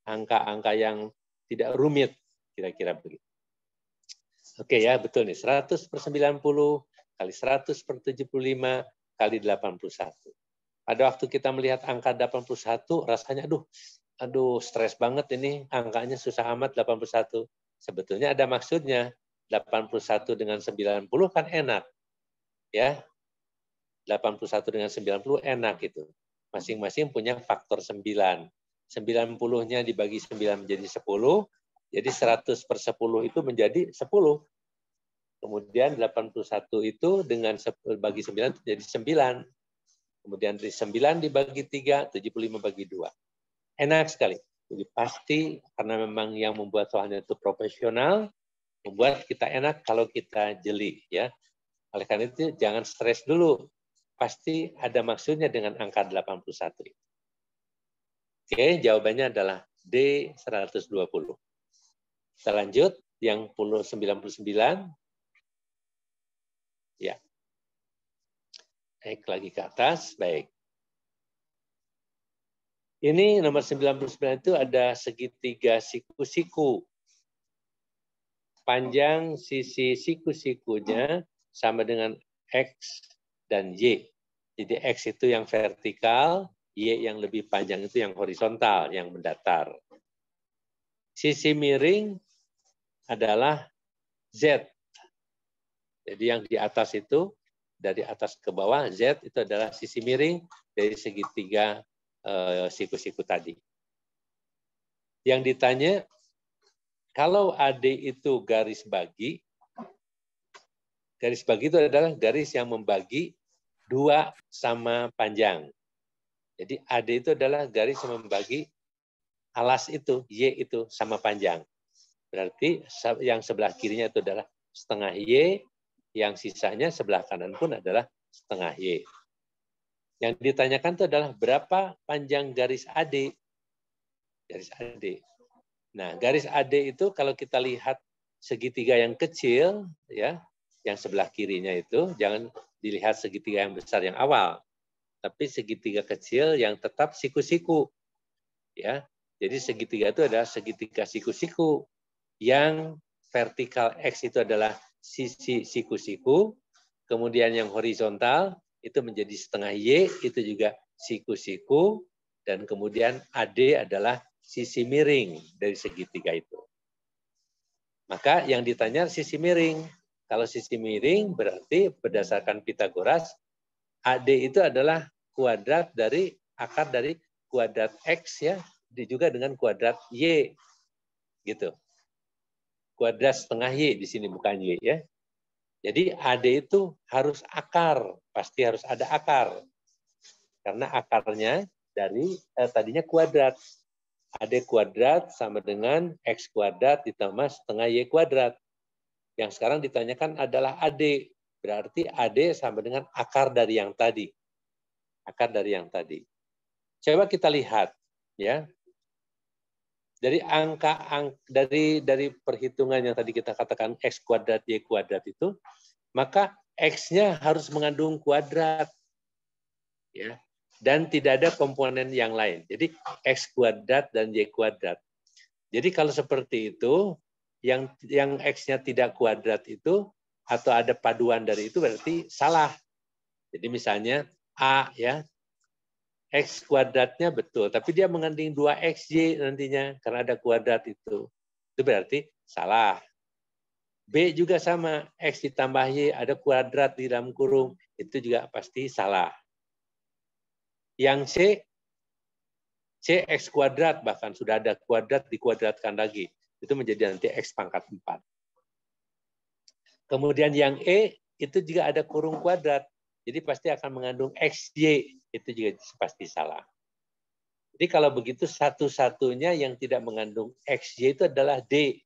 Angka-angka yang tidak rumit, kira-kira begitu. Oke ya, betul nih. 100 per 90 kali 100 per 75 kali 81. Pada waktu kita melihat angka 81, rasanya aduh stres banget ini, angkanya susah amat 81. Sebetulnya ada maksudnya. 81 dengan 90 kan enak. Ya. 81 dengan 90 enak itu. Masing-masing punya faktor 9. 90-nya dibagi 9 menjadi 10, jadi 100 per 10 itu menjadi 10. Kemudian 81 itu dengan bagi 9 jadi 9. Kemudian dari 9 dibagi 3, 75 bagi 2. Enak sekali. Jadi pasti karena memang yang membuat soalnya itu profesional, membuat kita enak kalau kita jeli. Ya. Oleh karena itu jangan stres dulu. Pasti ada maksudnya dengan angka 81. Oke, jawabannya adalah D 120. Kita lanjut, yang 99. Ya. Naik lagi ke atas, baik. Ini nomor 99 itu ada segitiga siku-siku. Panjang sisi siku-sikunya sama dengan X dan Y. Jadi X itu yang vertikal, Y yang lebih panjang itu yang horizontal, yang mendatar. Sisi miring adalah Z. Jadi yang di atas itu, dari atas ke bawah, Z itu adalah sisi miring dari segitiga siku-siku tadi. Yang ditanya, kalau AD itu garis bagi itu adalah garis yang membagi 2 sama panjang. Jadi AD itu adalah garis yang membagi alas itu, Y itu sama panjang. Berarti yang sebelah kirinya itu adalah setengah Y, yang sisanya sebelah kanan pun adalah setengah Y. Yang ditanyakan itu adalah berapa panjang garis AD. Garis AD. Nah, garis AD itu kalau kita lihat segitiga yang kecil, ya, yang sebelah kirinya itu, jangan dilihat segitiga yang besar yang awal, tapi segitiga kecil yang tetap siku-siku. Ya, jadi segitiga itu adalah segitiga siku-siku. Yang vertikal X itu adalah sisi siku-siku, kemudian yang horizontal itu menjadi setengah Y, itu juga siku-siku, dan kemudian AD adalah sisi miring dari segitiga itu. Maka yang ditanya sisi miring. Kalau sisi miring berarti berdasarkan Pitagoras, AD itu adalah kuadrat dari akar dari kuadrat X ya, juga dengan kuadrat Y. Gitu. Kuadrat setengah Y di sini bukan Y ya. Jadi AD itu harus akar, pasti harus ada akar. Karena akarnya dari tadinya kuadrat. AD kuadrat sama dengan X kuadrat ditambah setengah Y kuadrat. Yang sekarang ditanyakan adalah AD. Berarti AD sama dengan akar dari yang tadi. Akar dari yang tadi. Coba kita lihat ya. Dari dari perhitungan yang tadi kita katakan X kuadrat Y kuadrat itu, maka X-nya harus mengandung kuadrat. Ya. Dan tidak ada komponen yang lain. Jadi X kuadrat dan Y kuadrat. Jadi kalau seperti itu, yang X-nya tidak kuadrat itu, atau ada paduan dari itu berarti salah. Jadi misalnya A ya, X kuadratnya betul, tapi dia mengandung 2XY nantinya karena ada kuadrat itu. Itu berarti salah. B juga sama, X ditambah Y ada kuadrat di dalam kurung, itu juga pasti salah. Yang C X kuadrat, bahkan sudah ada kuadrat dikuadratkan lagi. Itu menjadi nanti X pangkat 4. Kemudian yang E, itu juga ada kurung kuadrat. Jadi pasti akan mengandung XY. Itu juga pasti salah. Jadi kalau begitu satu-satunya yang tidak mengandung XY itu adalah D.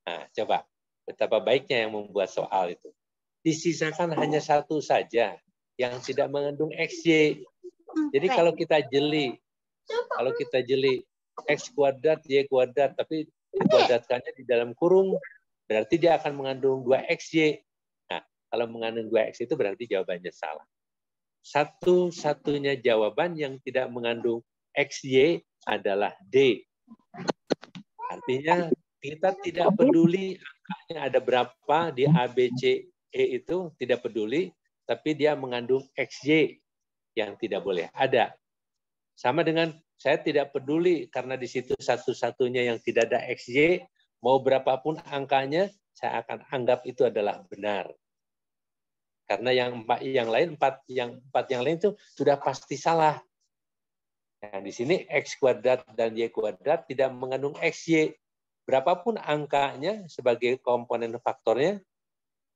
Nah, coba. Betapa baiknya yang membuat soal itu. Disisakan hanya satu saja yang tidak mengandung XY. Jadi kalau kita jeli X kuadrat, Y kuadrat, tapi dikuadratkannya di dalam kurung, berarti dia akan mengandung 2XY. Nah, kalau mengandung 2X itu berarti jawabannya salah. Satu-satunya jawaban yang tidak mengandung XY adalah D. Artinya kita tidak peduli angkanya ada berapa di A, B, C, E itu, tidak peduli, tapi dia mengandung XY yang tidak boleh ada. Sama dengan saya tidak peduli karena di situ satu-satunya yang tidak ada XY, mau berapapun angkanya, saya akan anggap itu adalah benar. Karena empat yang lain itu sudah pasti salah. Nah, di sini X kuadrat dan Y kuadrat tidak mengandung XY. Berapapun angkanya sebagai komponen faktornya,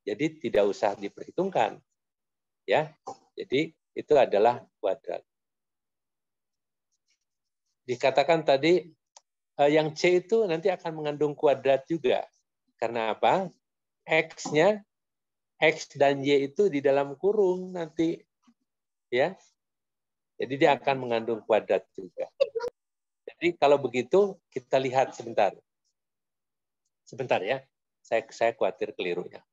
jadi tidak usah diperhitungkan. Ya, jadi itu adalah kuadrat. Dikatakan tadi yang C itu nanti akan mengandung kuadrat juga. Karena apa? X-nya, X dan Y itu di dalam kurung nanti. Ya. Jadi dia akan mengandung kuadrat juga. Jadi kalau begitu kita lihat sebentar. Sebentar ya. Saya khawatir kelirunya.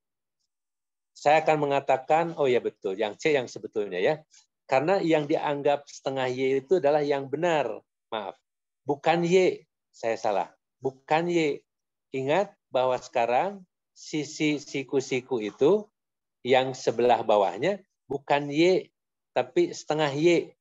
Saya akan mengatakan, oh ya betul, yang C yang sebetulnya ya. Karena yang dianggap setengah Y itu adalah yang benar. Maaf, bukan Y. Saya salah. Bukan Y. Ingat bahwa sekarang sisi siku-siku itu yang sebelah bawahnya bukan Y, tapi setengah Y.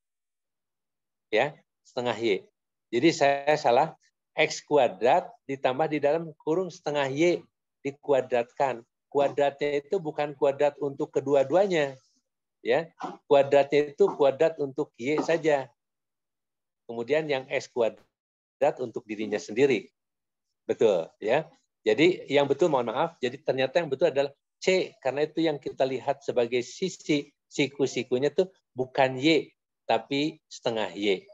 Ya, setengah Y. Jadi saya salah. X kuadrat ditambah di dalam kurung setengah Y dikuadratkan. Kuadratnya itu bukan kuadrat untuk kedua-duanya. Ya, kuadratnya itu kuadrat untuk Y saja. Kemudian yang X kuadrat untuk dirinya sendiri. Betul, ya. Jadi yang betul, mohon maaf, jadi ternyata yang betul adalah C, karena itu yang kita lihat sebagai sisi siku-sikunya itu bukan Y, tapi setengah Y.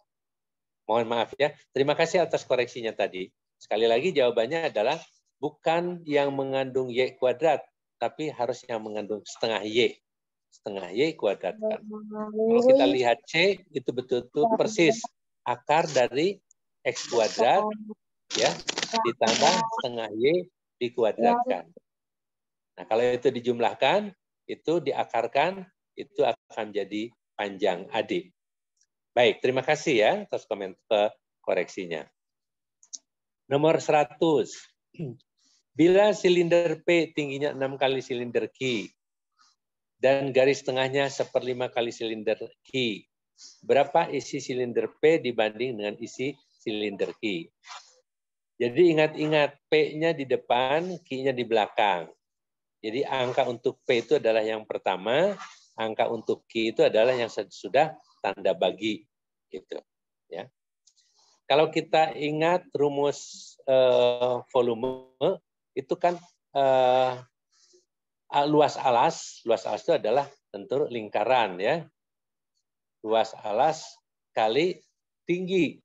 Mohon maaf ya. Terima kasih atas koreksinya tadi. Sekali lagi jawabannya adalah bukan yang mengandung Y kuadrat, tapi harus yang mengandung setengah Y. Setengah Y kuadratkan. Kalau kita lihat C, itu betul-betul persis akar dari X kuadrat, ya, ditambah setengah Y dikuadratkan. Nah, kalau itu dijumlahkan, itu diakarkan, itu akan jadi panjang AD. Baik, terima kasih ya atas koreksinya. Nomor 100. Bila silinder P tingginya 6 kali silinder Q dan garis tengahnya 1/5 kali silinder Q, berapa isi silinder P dibanding dengan isi silinder Q? Jadi ingat-ingat, P-nya di depan, Q-nya di belakang. Jadi angka untuk P itu adalah yang pertama, angka untuk Q itu adalah yang sudah tanda bagi. Gitu. Ya. Kalau kita ingat rumus volume, itu kan luas alas itu adalah tentu lingkaran, ya. Luas alas kali tinggi.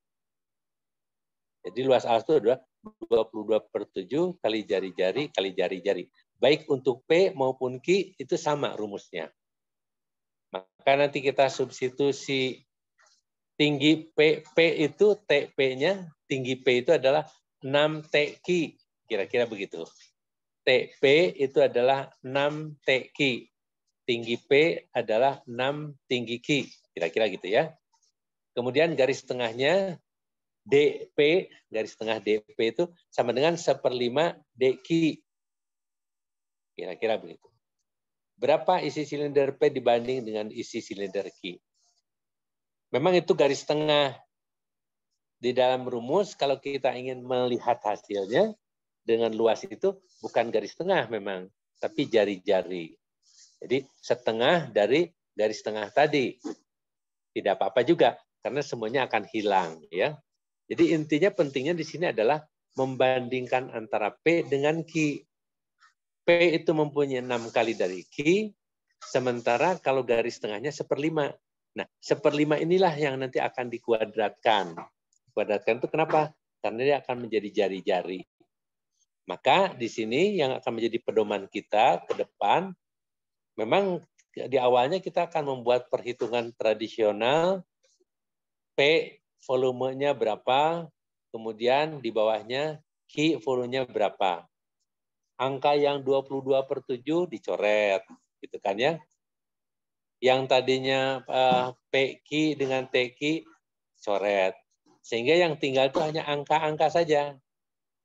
Jadi luas alas itu adalah 22/7 kali jari-jari kali jari-jari. Baik untuk P maupun Q itu sama rumusnya. Maka nanti kita substitusi tinggi P itu TP-nya, tinggi P itu adalah 6 TQ. Kira-kira begitu. TP itu adalah 6 TQ. Tinggi P adalah 6 tinggi Q. Kira-kira gitu ya. Kemudian garis tengahnya DP, garis tengah DP itu sama dengan 1/5 DQ. Kira-kira begitu. Berapa isi silinder P dibanding dengan isi silinder Q? Memang itu garis tengah. Di dalam rumus, kalau kita ingin melihat hasilnya, dengan luas itu bukan garis tengah memang, tapi jari-jari. Jadi setengah dari garis tengah tadi. Tidak apa-apa juga, karena semuanya akan hilang. Ya. Jadi intinya pentingnya di sini adalah membandingkan antara P dengan Q. P itu mempunyai 6 kali dari Q, sementara kalau garis tengahnya 1/5. Nah, 1/5 inilah yang nanti akan dikuadratkan. Kuadratkan itu kenapa? Karena dia akan menjadi jari-jari. Maka di sini yang akan menjadi pedoman kita ke depan, memang di awalnya kita akan membuat perhitungan tradisional, P volumenya berapa, kemudian di bawahnya Q volumenya berapa. Angka yang 22/7 dicoret, gitu kan ya. Yang tadinya PQ dengan TQ coret. Sehingga yang tinggal itu hanya angka-angka saja.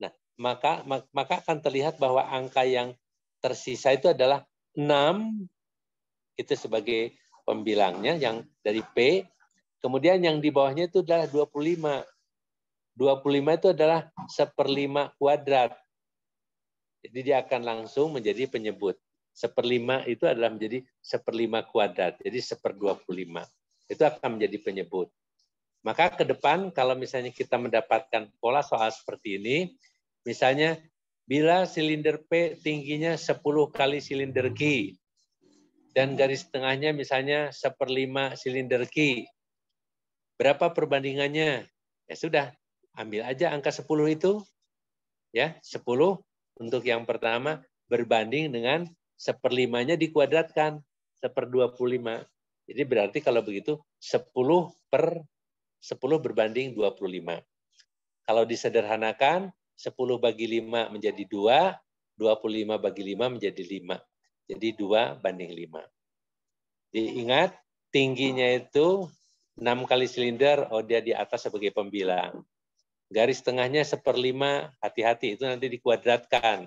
Nah, maka akan terlihat bahwa angka yang tersisa itu adalah 6, itu sebagai pembilangnya yang dari P. Kemudian yang di bawahnya itu adalah 25. 25 itu adalah 1/5 kuadrat. Jadi dia akan langsung menjadi penyebut. 1/5 itu adalah menjadi 1/5 kuadrat. Jadi 1/25. Itu akan menjadi penyebut. Maka ke depan kalau misalnya kita mendapatkan pola soal seperti ini, misalnya bila silinder P tingginya 10 kali silinder Q, dan garis tengahnya misalnya 1/5 silinder Q, berapa perbandingannya? Ya sudah, ambil aja angka 10 itu, ya 10 untuk yang pertama berbanding dengan 1/5-nya dikuadratkan, 1/25. Jadi berarti kalau begitu 10 berbanding 25. Kalau disederhanakan, 10 bagi 5 menjadi 2, 25 bagi 5 menjadi 5. Jadi 2/5. Diingat, tingginya itu 6 kali silinder, dia di atas sebagai pembilang. Garis tengahnya 1/5, hati-hati, itu nanti dikuadratkan.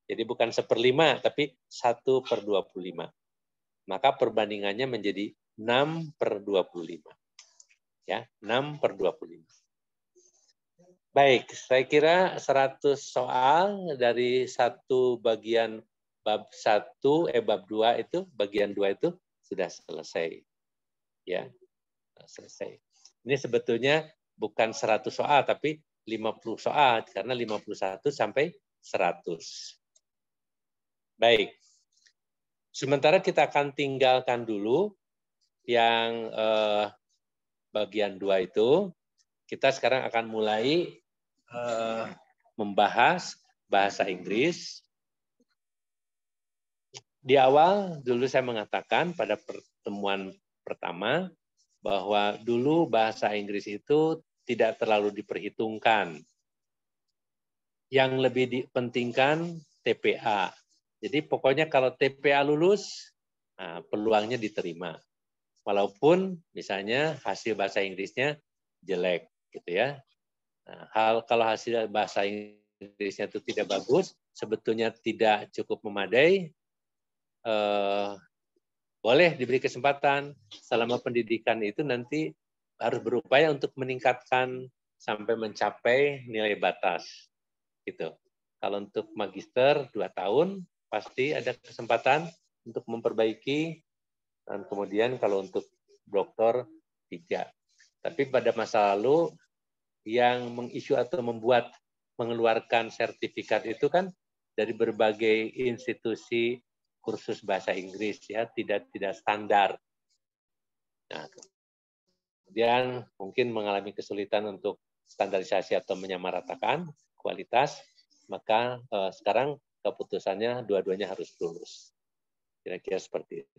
Jadi bukan 1/5, tapi 1/25. Maka perbandingannya menjadi 6/25. Ya, 6/25. Baik, saya kira 100 soal dari satu bagian bab 1, bab 2 itu, bagian 2 itu sudah selesai. Ya, selesai. Ini sebetulnya bukan 100 soal, tapi 50 soal, karena 51 sampai 100. Baik. Sementara kita akan tinggalkan dulu yang bagian 2 itu. Kita sekarang akan mulai membahas bahasa Inggris. Di awal dulu saya mengatakan pada pertemuan pertama bahwa dulu bahasa Inggris itu tidak terlalu diperhitungkan. Yang lebih dipentingkan TPA. Jadi pokoknya kalau TPA lulus, peluangnya diterima. Walaupun misalnya hasil bahasa Inggrisnya jelek, gitu ya. Nah, kalau hasil bahasa Inggrisnya itu tidak bagus, sebetulnya tidak cukup memadai, boleh diberi kesempatan selama pendidikan itu nanti harus berupaya untuk meningkatkan sampai mencapai nilai batas. gitu. Kalau untuk magister 2 tahun pasti ada kesempatan untuk memperbaiki, dan kemudian kalau untuk doktor 3. Tapi pada masa lalu yang mengisu atau mengeluarkan sertifikat itu kan dari berbagai institusi kursus bahasa Inggris, ya, tidak standar. Nah, kemudian mungkin mengalami kesulitan untuk standarisasi atau menyamaratakan kualitas, maka sekarang keputusannya dua-duanya harus lulus. Kira-kira seperti itu.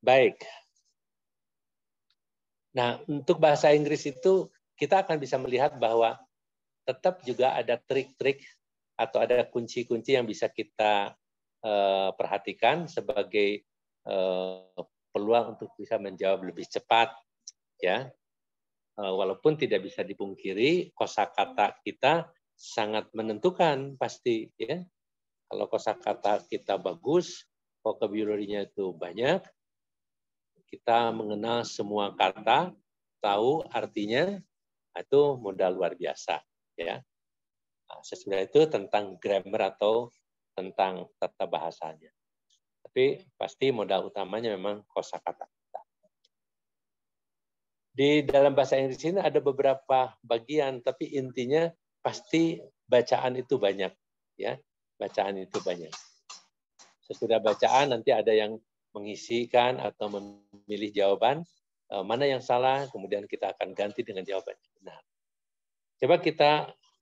Baik. Nah, untuk bahasa Inggris itu kita akan bisa melihat bahwa tetap juga ada trik-trik atau ada kunci-kunci yang bisa kita perhatikan sebagai peluang untuk bisa menjawab lebih cepat, ya. Walaupun tidak bisa dipungkiri kosakata kita sangat menentukan pasti, ya. Kalau kosakata kita bagus, vocabulary-nya itu banyak, kita mengenal semua kata, tahu artinya, itu modal luar biasa, ya. Nah, sesudah itu tentang grammar atau tentang tata bahasanya. Tapi pasti modal utamanya memang kosakata kita. Di dalam bahasa Inggris ini ada beberapa bagian, tapi intinya pasti bacaan itu banyak, ya. Bacaan itu banyak. Sesudah bacaan nanti ada yang mengisikan atau memilih jawaban mana yang salah, kemudian kita akan ganti dengan jawaban yang benar. Coba kita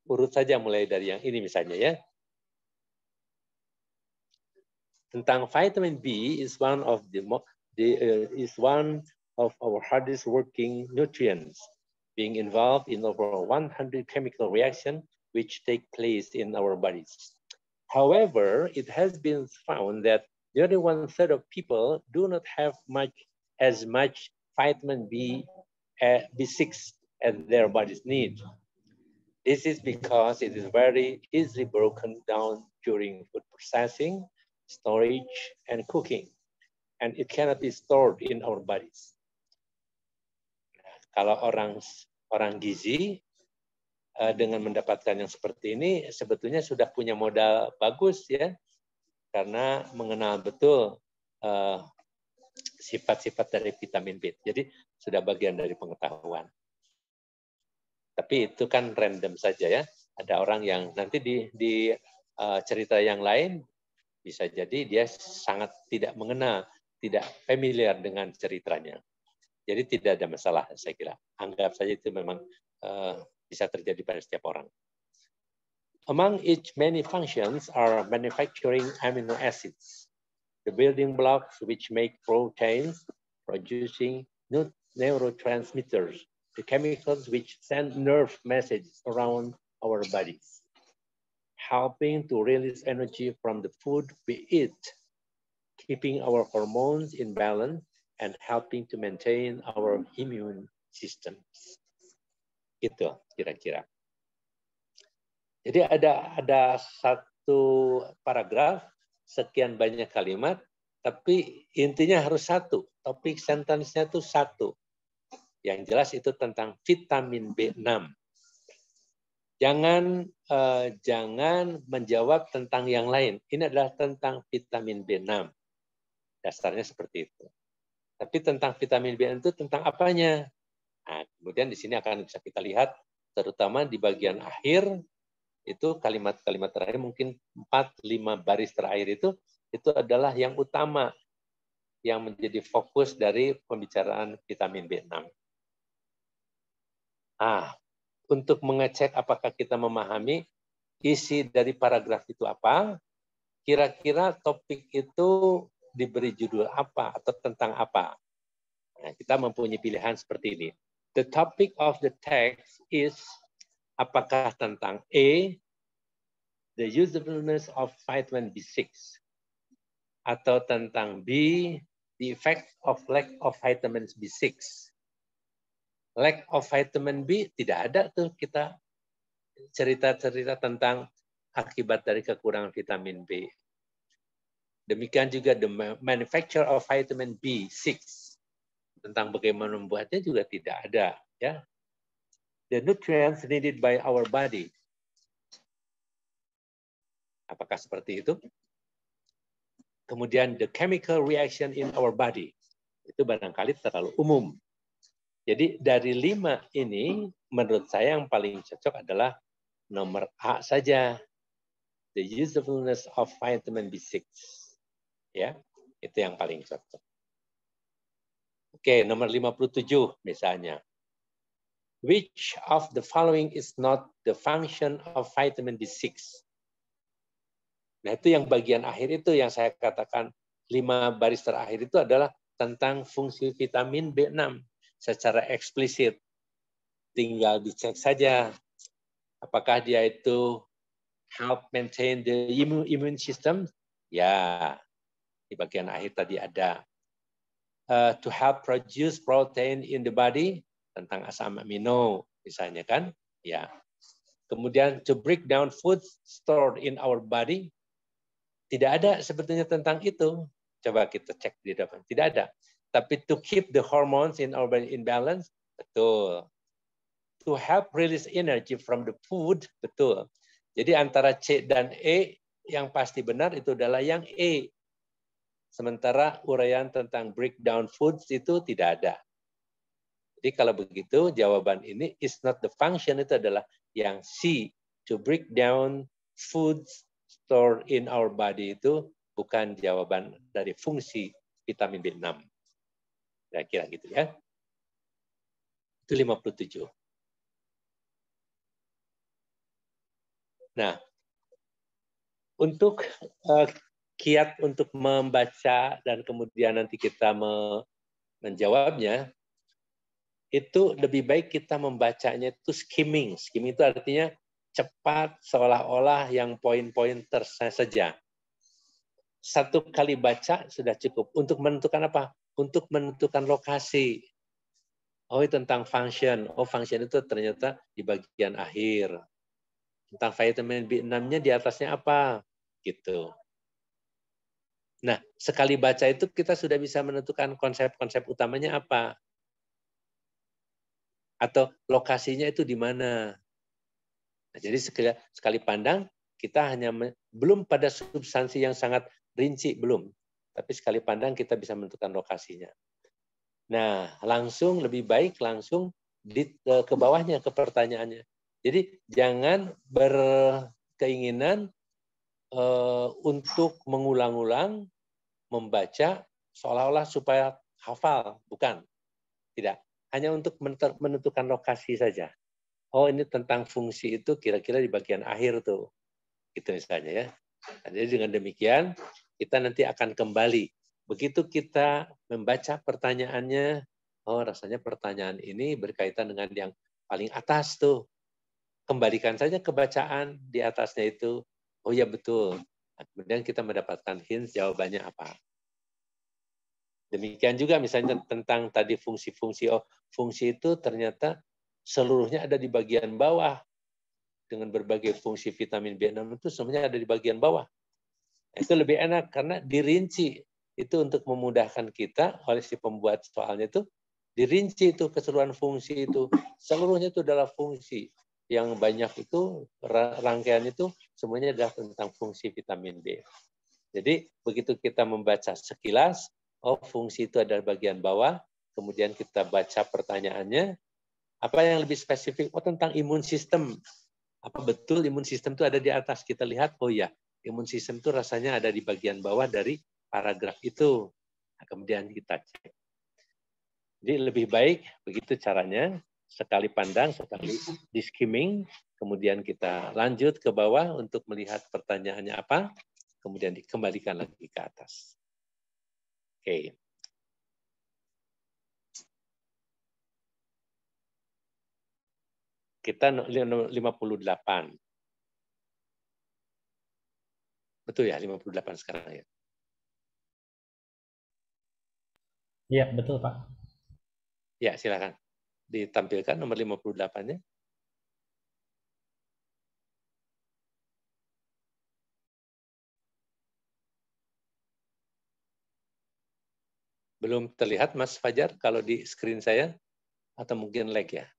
urut saja mulai dari yang ini misalnya, ya. Tentang vitamin B is one of our hardest working nutrients, being involved in over 100 chemical reactions which take place in our bodies. However, it has been found that nearly 1/3 of people do not have as much vitamin B6 as their bodies need. This is because it is very easily broken down during food processing, storage, and cooking, and it cannot be stored in our bodies. Kalau orang gizi dengan mendapatkan yang seperti ini sebetulnya sudah punya modal bagus, ya, karena mengenal betul sifat-sifat dari vitamin B. Jadi sudah bagian dari pengetahuan. Tapi itu kan random saja, ya. Ada orang yang nanti di cerita yang lain bisa jadi dia sangat tidak mengenal, tidak familiar dengan ceritanya. Jadi tidak ada masalah, saya kira. Anggap saja itu memang bisa terjadi pada setiap orang. Among its many functions are manufacturing amino acids, the building blocks which make proteins, producing neurotransmitters, the chemicals which send nerve messages around our bodies, helping to release energy from the food we eat, keeping our hormones in balance, and helping to maintain our immune system. Itu kira-kira. Jadi ada satu paragraf, sekian banyak kalimat, tapi intinya harus satu. Topik sentence-nya itu satu. Yang jelas itu tentang vitamin B6. Jangan menjawab tentang yang lain. Ini adalah tentang vitamin B6. Dasarnya seperti itu. Tapi tentang vitamin B6 itu tentang apanya? Nah, kemudian di sini akan bisa kita lihat, terutama di bagian akhir, itu kalimat-kalimat terakhir, mungkin 4-5 baris terakhir itu adalah yang utama, yang menjadi fokus dari pembicaraan vitamin B6. Untuk mengecek apakah kita memahami isi dari paragraf itu apa, kira-kira topik itu diberi judul apa atau tentang apa. Nah, kita mempunyai pilihan seperti ini. The topic of the text is, apakah tentang A, the usefulness of vitamin B6, atau tentang B, the effect of lack of vitamin B6. Lack of vitamin B tidak ada tuh kita cerita-cerita tentang akibat dari kekurangan vitamin B. Demikian juga the manufacture of vitamin B6. Tentang bagaimana membuatnya juga tidak ada, ya. the nutrients needed by our body. Apakah seperti itu? Kemudian the chemical reaction in our body. Itu barangkali terlalu umum. Jadi dari 5 ini, menurut saya yang paling cocok adalah nomor A saja. The usefulness of vitamin B6. Ya, itu yang paling cocok. Oke, nomor 57 misalnya. Which of the following is not the function of vitamin B6? Nah, itu yang bagian akhir itu yang saya katakan 5 baris terakhir itu adalah tentang fungsi vitamin B6 secara eksplisit. Tinggal dicek saja apakah dia itu help maintain the immune system. Ya, di bagian akhir tadi ada. To help produce protein in the body, tentang asam amino misalnya kan. Ya. Kemudian to break down food stored in our body. Tidak ada sebetulnya tentang itu. Coba kita cek di depan. Tidak ada. Tapi to keep the hormones in our body in balance, betul. To help release energy from the food, betul. Jadi antara C dan E yang pasti benar itu adalah yang E. Sementara uraian tentang breakdown foods itu tidak ada. Jadi kalau begitu jawaban ini is not the function, itu adalah yang C. To break down foods stored in our body itu bukan jawaban dari fungsi vitamin B6. Kira-kira gitu ya. Itu 57. Nah, untuk kiat untuk membaca dan kemudian nanti kita menjawabnya, itu lebih baik kita membacanya itu skimming. Skimming itu artinya cepat, seolah-olah yang poin-poin saja. Satu kali baca sudah cukup. Untuk menentukan apa? Untuk menentukan lokasi. Oh, tentang function. Oh, function itu ternyata di bagian akhir. Tentang vitamin B6-nya di atasnya apa? Gitu. Nah, sekali baca itu kita sudah bisa menentukan konsep-konsep utamanya apa. Atau lokasinya itu di mana. Nah, jadi sekali pandang, kita hanya belum pada substansi yang sangat rinci, belum. Tapi sekali pandang kita bisa menentukan lokasinya. Nah, langsung lebih baik langsung ke bawahnya, ke pertanyaannya. Jadi jangan berkeinginan untuk mengulang-ulang membaca seolah-olah supaya hafal, bukan. Tidak, hanya untuk menentukan lokasi saja. Oh, ini tentang fungsi itu kira-kira di bagian akhir tuh. Gitu misalnya ya. Jadi dengan demikian kita nanti akan kembali. Begitu kita membaca pertanyaannya, oh rasanya pertanyaan ini berkaitan dengan yang paling atas tuh. Kembalikan saja ke bacaan di atasnya itu. Oh ya betul. Nah, kemudian kita mendapatkan hint jawabannya apa. Demikian juga misalnya tentang tadi fungsi-fungsi. Oh, fungsi itu ternyata seluruhnya ada di bagian bawah. Dengan berbagai fungsi vitamin B6 itu semuanya ada di bagian bawah. Itu lebih enak karena dirinci. Itu untuk memudahkan kita oleh si pembuat soalnya itu dirinci itu keseluruhan fungsi itu. Seluruhnya itu adalah fungsi. Yang banyak itu rangkaian itu semuanya adalah tentang fungsi vitamin B. Jadi begitu kita membaca sekilas, oh fungsi itu ada di bagian bawah, kemudian kita baca pertanyaannya, apa yang lebih spesifik? Oh tentang imun sistem. Apa betul imun sistem itu ada di atas? Kita lihat, oh ya, imun sistem itu rasanya ada di bagian bawah dari paragraf itu. Nah, kemudian kita cek. Jadi lebih baik begitu caranya, sekali pandang, sekali di skimming, kemudian kita lanjut ke bawah untuk melihat pertanyaannya apa, kemudian dikembalikan lagi ke atas. Oke. Kita 58. Betul ya, 58 sekarang ya. Iya, betul Pak. Ya, silakan. Ditampilkan nomor 58-nya. Belum terlihat Mas Fajar kalau di screen saya? Atau mungkin lag ya?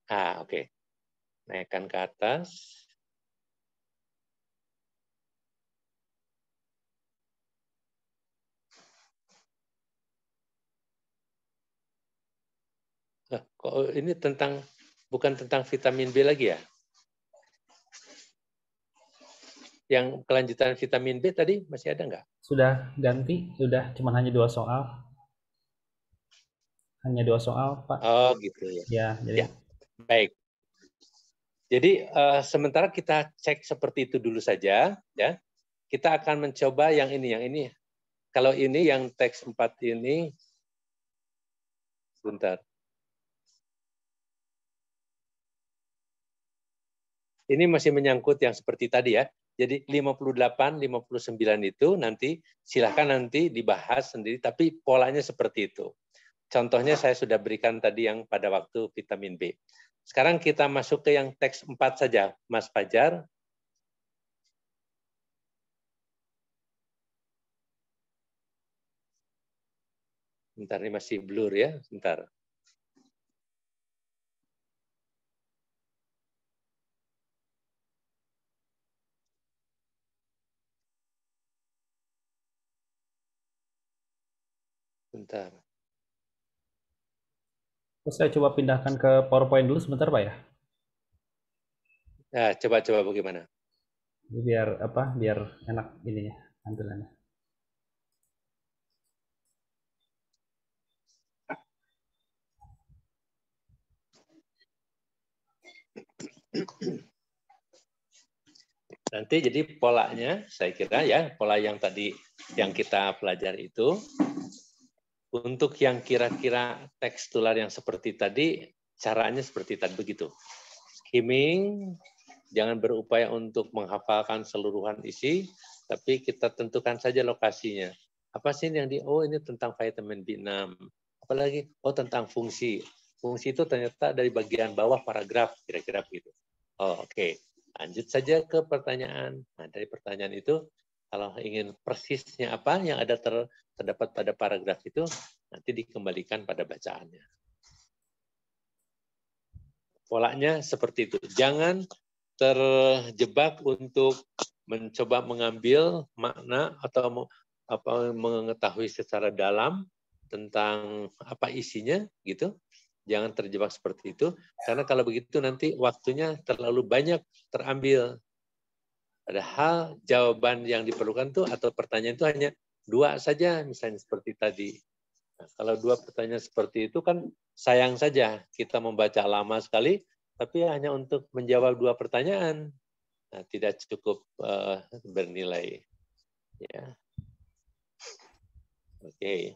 Oke. Naikkan ke atas. Kok ini bukan tentang vitamin B lagi ya? Yang kelanjutan vitamin B tadi masih ada nggak? Sudah ganti, sudah cuma hanya 2 soal. Hanya 2 soal, Pak. Oh, gitu ya. Ya, jadi Ya, baik. Jadi sementara kita cek seperti itu dulu saja, ya. Kita akan mencoba yang ini. Kalau ini yang teks 4 ini, sebentar. Ini masih menyangkut yang seperti tadi ya. Jadi 58, 59 itu nanti silahkan nanti dibahas sendiri, tapi polanya seperti itu. Contohnya saya sudah berikan tadi yang pada waktu vitamin B. Sekarang kita masuk ke yang teks 4 saja, Mas Fajar. Bentar, ini masih blur ya, bentar. Bentar. terus saya coba pindahkan ke PowerPoint dulu sebentar, Pak ya. Nah, coba bagaimana? Jadi biar enak ininya tampilannya. Nanti jadi polanya, saya kira ya, pola yang tadi yang kita pelajari itu, untuk yang kira-kira tekstual yang seperti tadi, caranya seperti tadi begitu. Skimming, jangan berupaya untuk menghafalkan seluruhan isi, tapi kita tentukan saja lokasinya. Apa sih yang ini tentang vitamin B6. Apalagi, tentang fungsi. Fungsi itu ternyata dari bagian bawah paragraf, kira-kira begitu. Oke. Lanjut saja ke pertanyaan. Nah, dari pertanyaan itu, kalau ingin persisnya apa yang ada terdapat pada paragraf itu, nanti dikembalikan pada bacaannya. Polanya seperti itu. Jangan terjebak untuk mencoba mengambil makna atau mengetahui secara dalam tentang apa isinya, gitu. Jangan terjebak seperti itu, karena kalau begitu nanti waktunya terlalu banyak terambil. Padahal jawaban yang diperlukan tuh atau pertanyaan itu hanya 2 saja, misalnya seperti tadi. Nah, kalau 2 pertanyaan seperti itu kan sayang saja kita membaca lama sekali, tapi hanya untuk menjawab 2 pertanyaan. Nah, tidak cukup bernilai. Ya. Oke.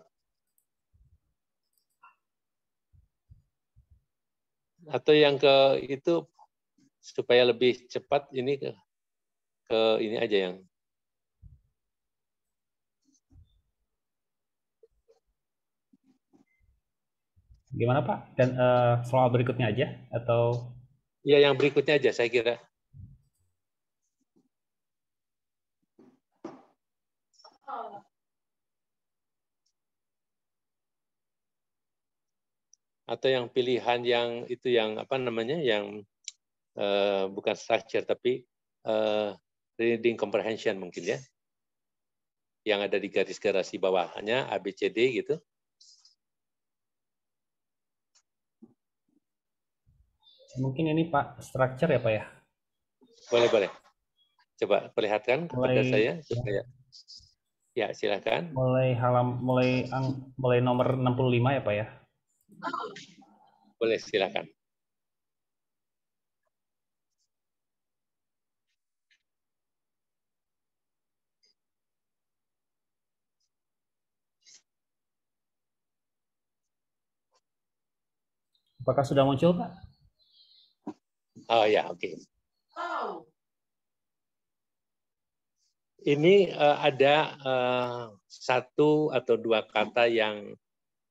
Atau yang itu supaya lebih cepat ini ke ini aja yang Gimana, Pak? Dan soal berikutnya aja atau ya yang berikutnya aja saya kira. Atau yang pilihan yang itu yang apa namanya yang bukan structure tapi reading comprehension mungkin ya, yang ada di garis-garis bawahnya ABCD gitu. mungkin ini Pak structure ya, Pak ya? Boleh. Coba perlihatkan kepada saya supaya ya silakan. Mulai nomor 65 ya, Pak ya? Boleh silakan. Apakah sudah muncul, Pak? Oh ya, oke. Ini ada 1 atau 2 kata yang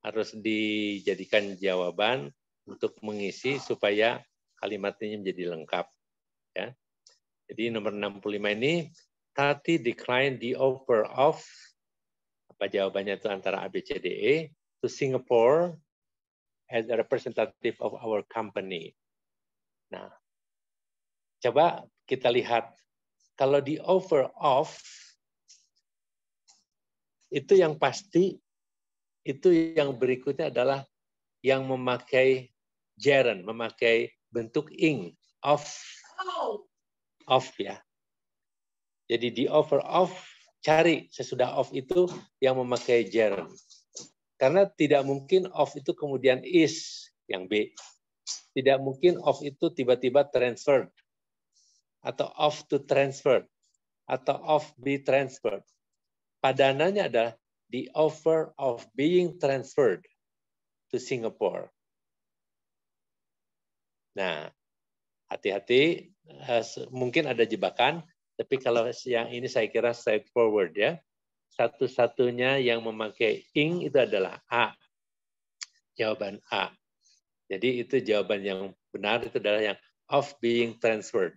harus dijadikan jawaban untuk mengisi supaya kalimat ini menjadi lengkap. Ya. Jadi nomor 65 ini, Tati declined the offer of, apa jawabannya itu antara A, B, C, D, E, to Singapore as a representative of our company. Nah, coba kita lihat. Kalau di over off, itu yang pasti, itu yang berikutnya adalah yang memakai gerund, memakai bentuk ing, off ya. Jadi di over off, cari sesudah off itu yang memakai gerund. Karena tidak mungkin off itu kemudian is, yang B. Tidak mungkin off itu tiba-tiba transferred, atau off to transferred, atau off be transferred. Padanannya adalah the offer of being transferred to Singapore. Nah, hati-hati, mungkin ada jebakan, tapi kalau yang ini saya kira straightforward ya. Satu-satunya yang memakai ing itu adalah A. Jawaban A. Jadi itu jawaban yang benar, itu adalah yang of being transferred.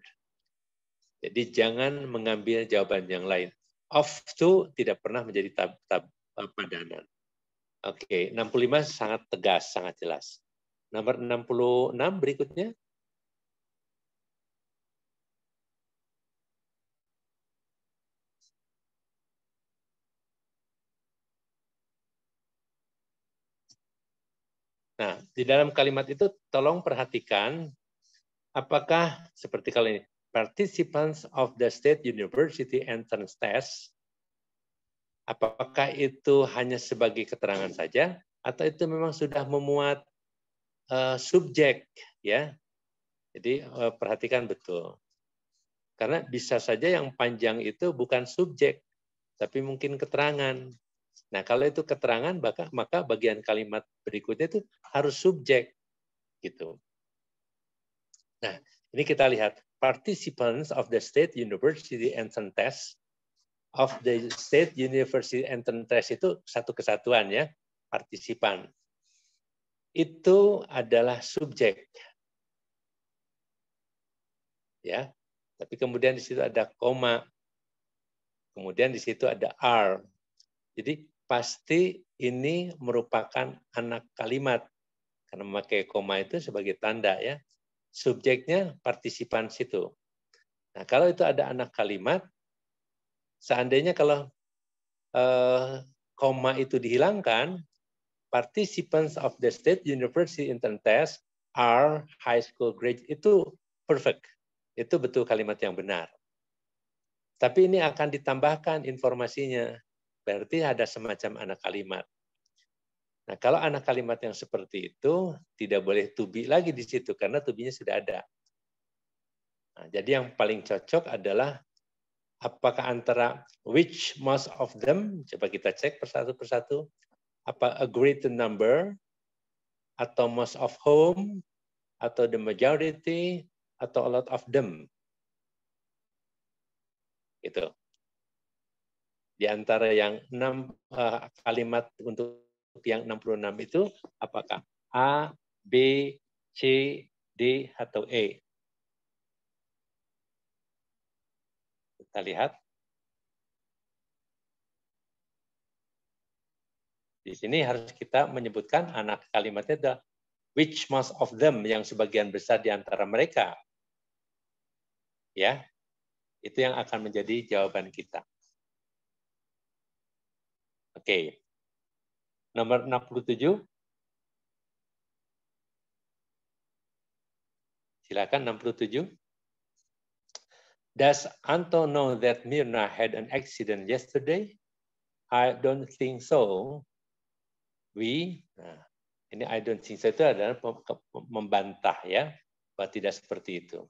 Jadi jangan mengambil jawaban yang lain. Of itu tidak pernah menjadi padanan. Oke, 65 sangat tegas, sangat jelas. Nomor 66 berikutnya. Nah, di dalam kalimat itu tolong perhatikan apakah seperti kali ini, participants of the State University Entrance Test, apakah itu hanya sebagai keterangan saja atau itu memang sudah memuat subjek ya. Jadi perhatikan betul. Karena bisa saja yang panjang itu bukan subjek tapi mungkin keterangan. Nah, kalau itu keterangan, maka bagian kalimat berikutnya itu harus subjek. Gitu. Nah, ini kita lihat. Participants of the State University Entrance Test, of the State University Entrance Test itu satu kesatuan ya, partisipan. Itu adalah subjek. Ya. Tapi kemudian di situ ada koma. Kemudian di situ ada are. Jadi pasti ini merupakan anak kalimat karena memakai koma itu sebagai tanda ya. Subjeknya partisipan situ. Nah, kalau itu ada anak kalimat, seandainya kalau koma itu dihilangkan, participants of the State University Entrance Test are high school grade, itu perfect. Itu betul kalimat yang benar. Tapi ini akan ditambahkan informasinya. Berarti ada semacam anak kalimat. Nah, kalau anak kalimat yang seperti itu, tidak boleh to be lagi di situ, karena to be-nya sudah ada. Nah, jadi yang paling cocok adalah apakah antara which most of them, coba kita cek persatu-persatu, apa a greater number, atau most of whom, atau the majority, atau a lot of them. Gitu. Di antara yang 6 kalimat untuk yang 66 itu, apakah A, B, C, D, atau E? Kita lihat. Di sini harus kita menyebutkan anak kalimatnya adalah which most of them, yang sebagian besar di antara mereka. Ya, itu yang akan menjadi jawaban kita. Oke. Nomor 67. Silakan 67. Does Anto know that Mirna had an accident yesterday? I don't think so. Nah, ini I don't think so itu adalah membantah ya, bahwa tidak seperti itu.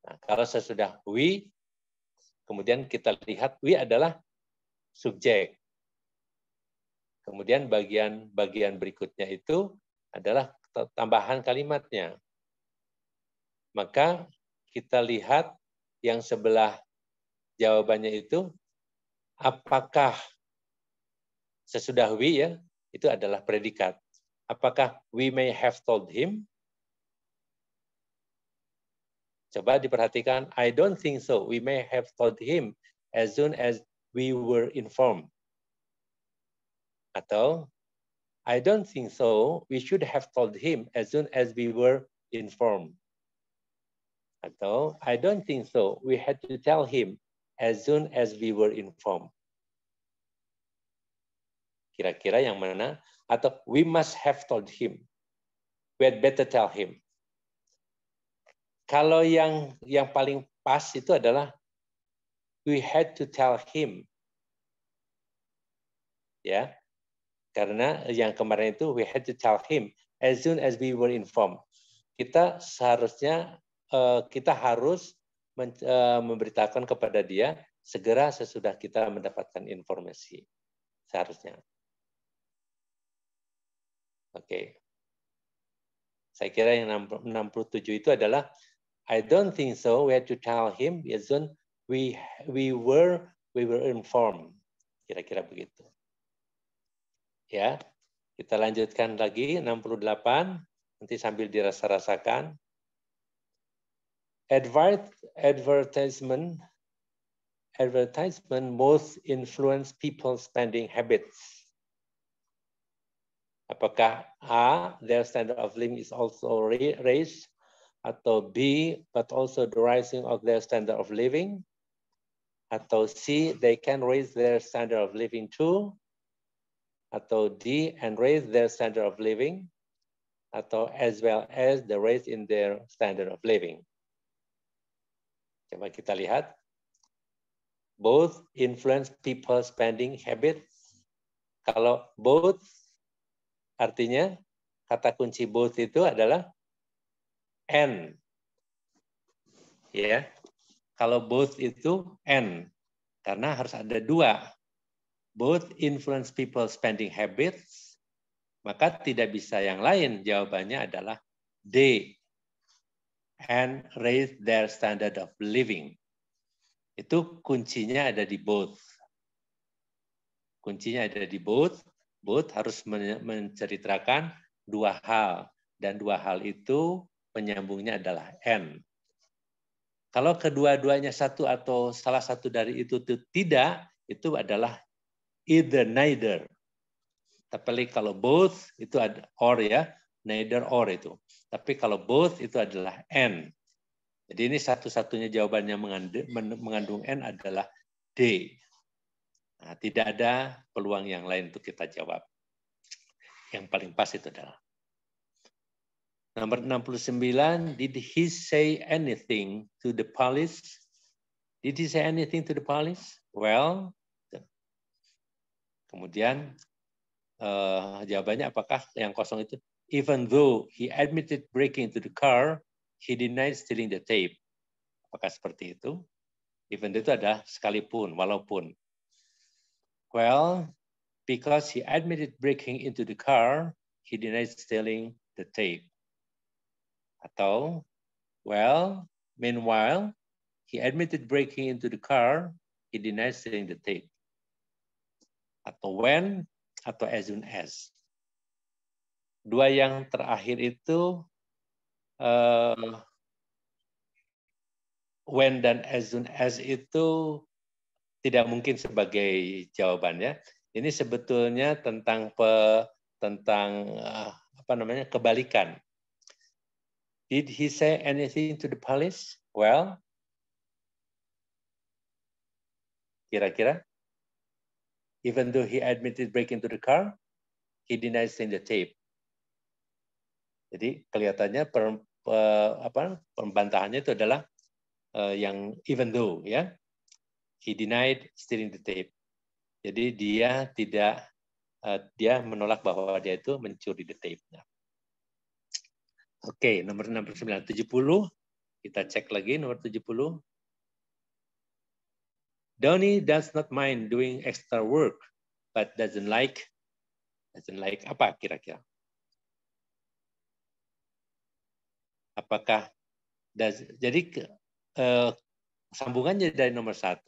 Nah, kalau sesudah we, kemudian kita lihat we adalah subjek. Kemudian bagian berikutnya itu adalah tambahan kalimatnya. Maka kita lihat yang sebelah jawabannya itu, apakah sesudah we ya, itu adalah predikat. Apakah we may have told him? Coba diperhatikan, I don't think so. We may have told him as soon as we were informed. Atau, I don't think so. We should have told him as soon as we were informed. Atau, I don't think so. We had to tell him as soon as we were informed. Kira-kira yang mana? Atau, we must have told him. We had better tell him. Kalau yang paling pas itu adalah we had to tell him. Ya. Karena yang kemarin itu we had to tell him as soon as we were informed. Kita seharusnya kita harus memberitakan kepada dia segera sesudah kita mendapatkan informasi. Seharusnya. Oke. Saya kira yang 67 itu adalah I don't think so. We had to tell him as soon we were informed. Kira-kira begitu. Ya. Kita lanjutkan lagi 68 nanti sambil dirasa-rasakan. Advertisement most influence people's spending habits. Apakah A, their standard of living is also raised, atau B, but also the rising of their standard of living, atau C, they can raise their standard of living too, atau D, and raise their standard of living, atau as well as the raise in their standard of living. Coba kita lihat. Both influence people spending habits. Kalau both artinya kata kunci both itu adalah and. Ya. Kalau both itu and. Karena harus ada dua. Both influence people spending habits. Maka tidak bisa yang lain. Jawabannya adalah D. And raise their standard of living. Itu kuncinya ada di both. Kuncinya ada di both. Both harus menceritakan dua hal. Dan dua hal itu penyambungnya adalah and. Kalau kedua-duanya satu atau salah satu dari itu tidak, itu adalah either neither. Tapi kalau both itu ada or ya, neither or itu. Tapi kalau both itu adalah and. Jadi ini satu-satunya jawabannya mengandung N adalah D. Nah, tidak ada peluang yang lain untuk kita jawab. Yang paling pas itu adalah. Nomor 69, did he say anything to the police? Did he say anything to the police? Well, kemudian jawabannya apakah yang kosong itu? Even though he admitted breaking into the car, he denied stealing the tape. Apakah seperti itu? Even itu ada sekalipun, walaupun. Well, because he admitted breaking into the car, he denied stealing the tape. Atau, well, meanwhile, he admitted breaking into the car, he denied stealing the tape. Atau when, atau as soon as. Dua yang terakhir itu when dan as soon as itu tidak mungkin sebagai jawabannya. Ini sebetulnya tentang kebalikan. Did he say anything to the police? Well, kira-kira, even though he admitted breaking into the car, he denied stealing the tape. Jadi kelihatannya pembantahannya itu adalah yang even though, ya, he denied stealing the tape. Jadi dia dia menolak bahwa dia itu mencuri the tape. Oke, nomor 69, 70. Kita cek lagi nomor 70. Donnie does not mind doing extra work, but doesn't like apa kira-kira? Apakah jadi sambungannya dari nomor 1,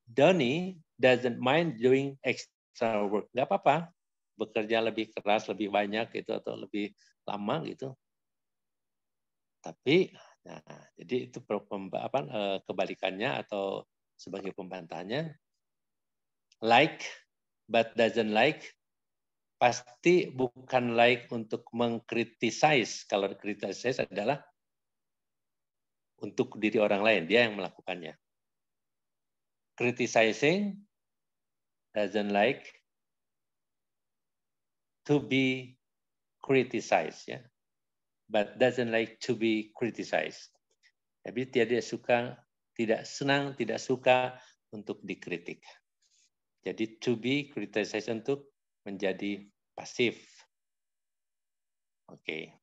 Donnie doesn't mind doing extra work. Nggak apa-apa, bekerja lebih keras, lebih banyak gitu atau lebih lama gitu. Tapi, nah, jadi itu kebalikannya atau sebagai pembantahannya, like but doesn't like. pasti bukan like untuk mengkritisize. Kalau criticize adalah untuk diri orang lain, dia yang melakukannya. Criticizing doesn't like to be criticized, ya, but doesn't like to be criticized. Jadi tidak suka, tidak senang, tidak suka untuk dikritik. Jadi to be criticized untuk menjadi pasif. Oke,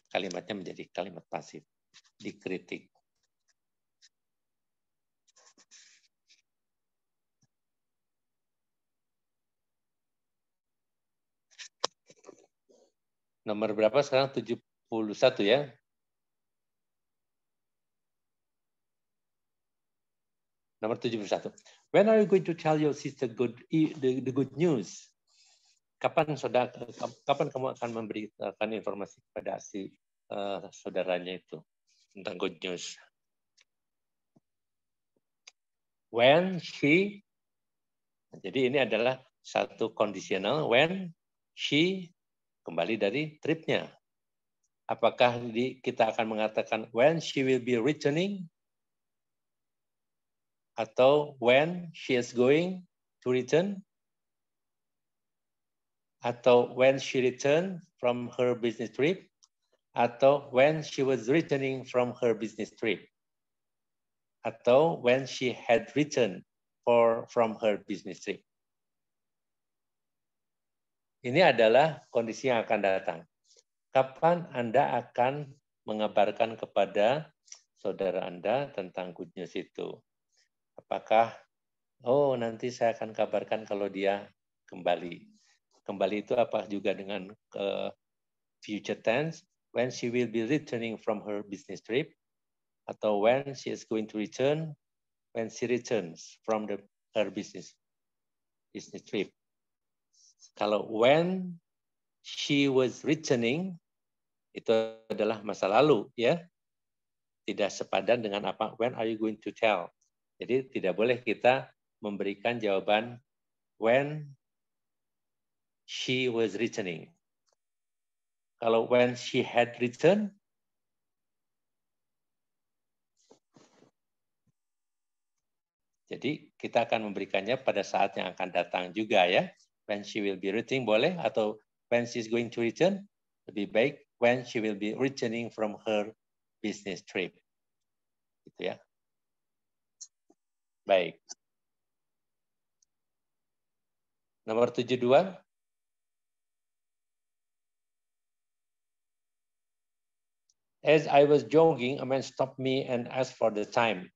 kalimatnya menjadi kalimat pasif, dikritik. Nomor berapa sekarang? 71 ya. Nomor 71. When are you going to tell your sister the good news? Kapan kamu akan memberikan informasi kepada si saudaranya itu tentang good news? When she, jadi ini adalah satu conditional. When she, kembali dari tripnya. Apakah kita akan mengatakan when she will be returning? Atau when she is going to return? Atau when she returned from her business trip? Atau when she was returning from her business trip? Atau when she had returned from her business trip? Ini adalah kondisi yang akan datang. Kapan Anda akan mengabarkan kepada saudara Anda tentang good news itu? Apakah, oh nanti saya akan kabarkan kalau dia kembali. Kembali itu apa juga dengan future tense, when she will be returning from her business trip, atau when she is going to return, when she returns from her business trip. Kalau when she was returning, itu adalah masa lalu, ya. Tidak sepadan dengan apa, when are you going to tell? Jadi tidak boleh kita memberikan jawaban when she was returning. Kalau when she had returned, jadi kita akan memberikannya pada saat yang akan datang juga, ya. When she will be returning boleh, atau when she's going to return, lebih baik when she will be returning from her business trip. Gitu ya. Baik. Nomor 72. As I was jogging, a man stopped me and asked for the time.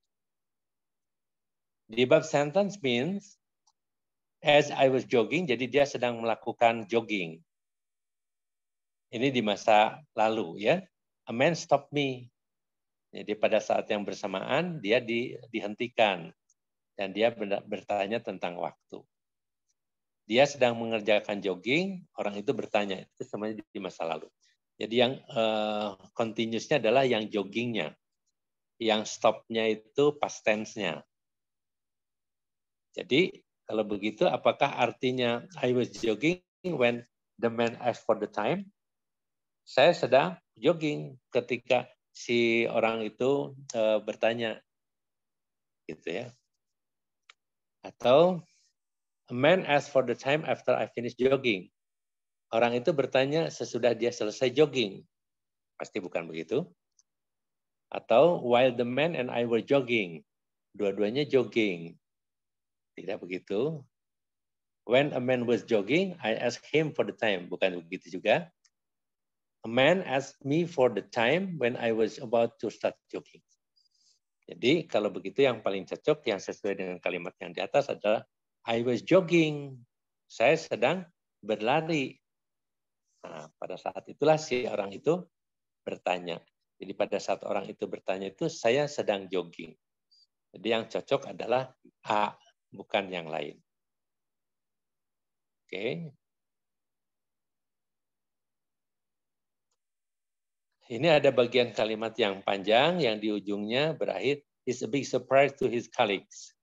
The above sentence means as I was jogging, jadi dia sedang melakukan jogging. Ini di masa lalu, ya. A man stopped me. Jadi pada saat yang bersamaan dia dihentikan dan dia bertanya tentang waktu. Dia sedang mengerjakan jogging, orang itu bertanya, itu semuanya di masa lalu. Jadi yang continuous-nya adalah yang joggingnya. Yang stop-nya itu past tense-nya. Jadi kalau begitu apakah artinya I was jogging when the man asked for the time? Saya sedang jogging ketika si orang itu bertanya. Gitu ya. Atau a man asked for the time after I finished jogging. Orang itu bertanya sesudah dia selesai jogging. Pasti bukan begitu. Atau while the man and I were jogging. Dua-duanya jogging. Tidak begitu. When a man was jogging, I asked him for the time. Bukan begitu juga. A man asked me for the time when I was about to start jogging. Jadi kalau begitu yang paling cocok, yang sesuai dengan kalimat yang di atas adalah I was jogging. Saya sedang berlari. Nah, pada saat itulah si orang itu bertanya. Jadi pada saat orang itu bertanya itu, saya sedang jogging. Jadi yang cocok adalah A, bukan yang lain. Oke. Ini ada bagian kalimat yang panjang, yang di ujungnya berakhir, it's a big surprise to his colleagues.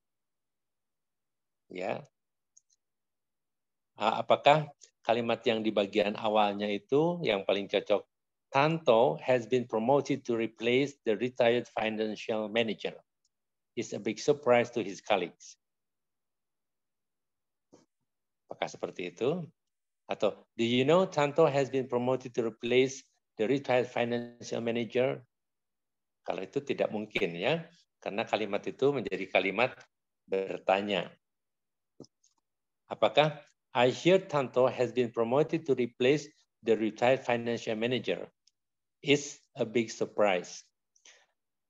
Ya. Apakah kalimat yang di bagian awalnya itu yang paling cocok. Tanto has been promoted to replace the retired financial manager. It's a big surprise to his colleagues. Apakah seperti itu? Atau, do you know Tanto has been promoted to replace the retired financial manager? Kalau itu tidak mungkin ya, karena kalimat itu menjadi kalimat bertanya. Apakah I hear Tanto has been promoted to replace the retired financial manager? It's a big surprise.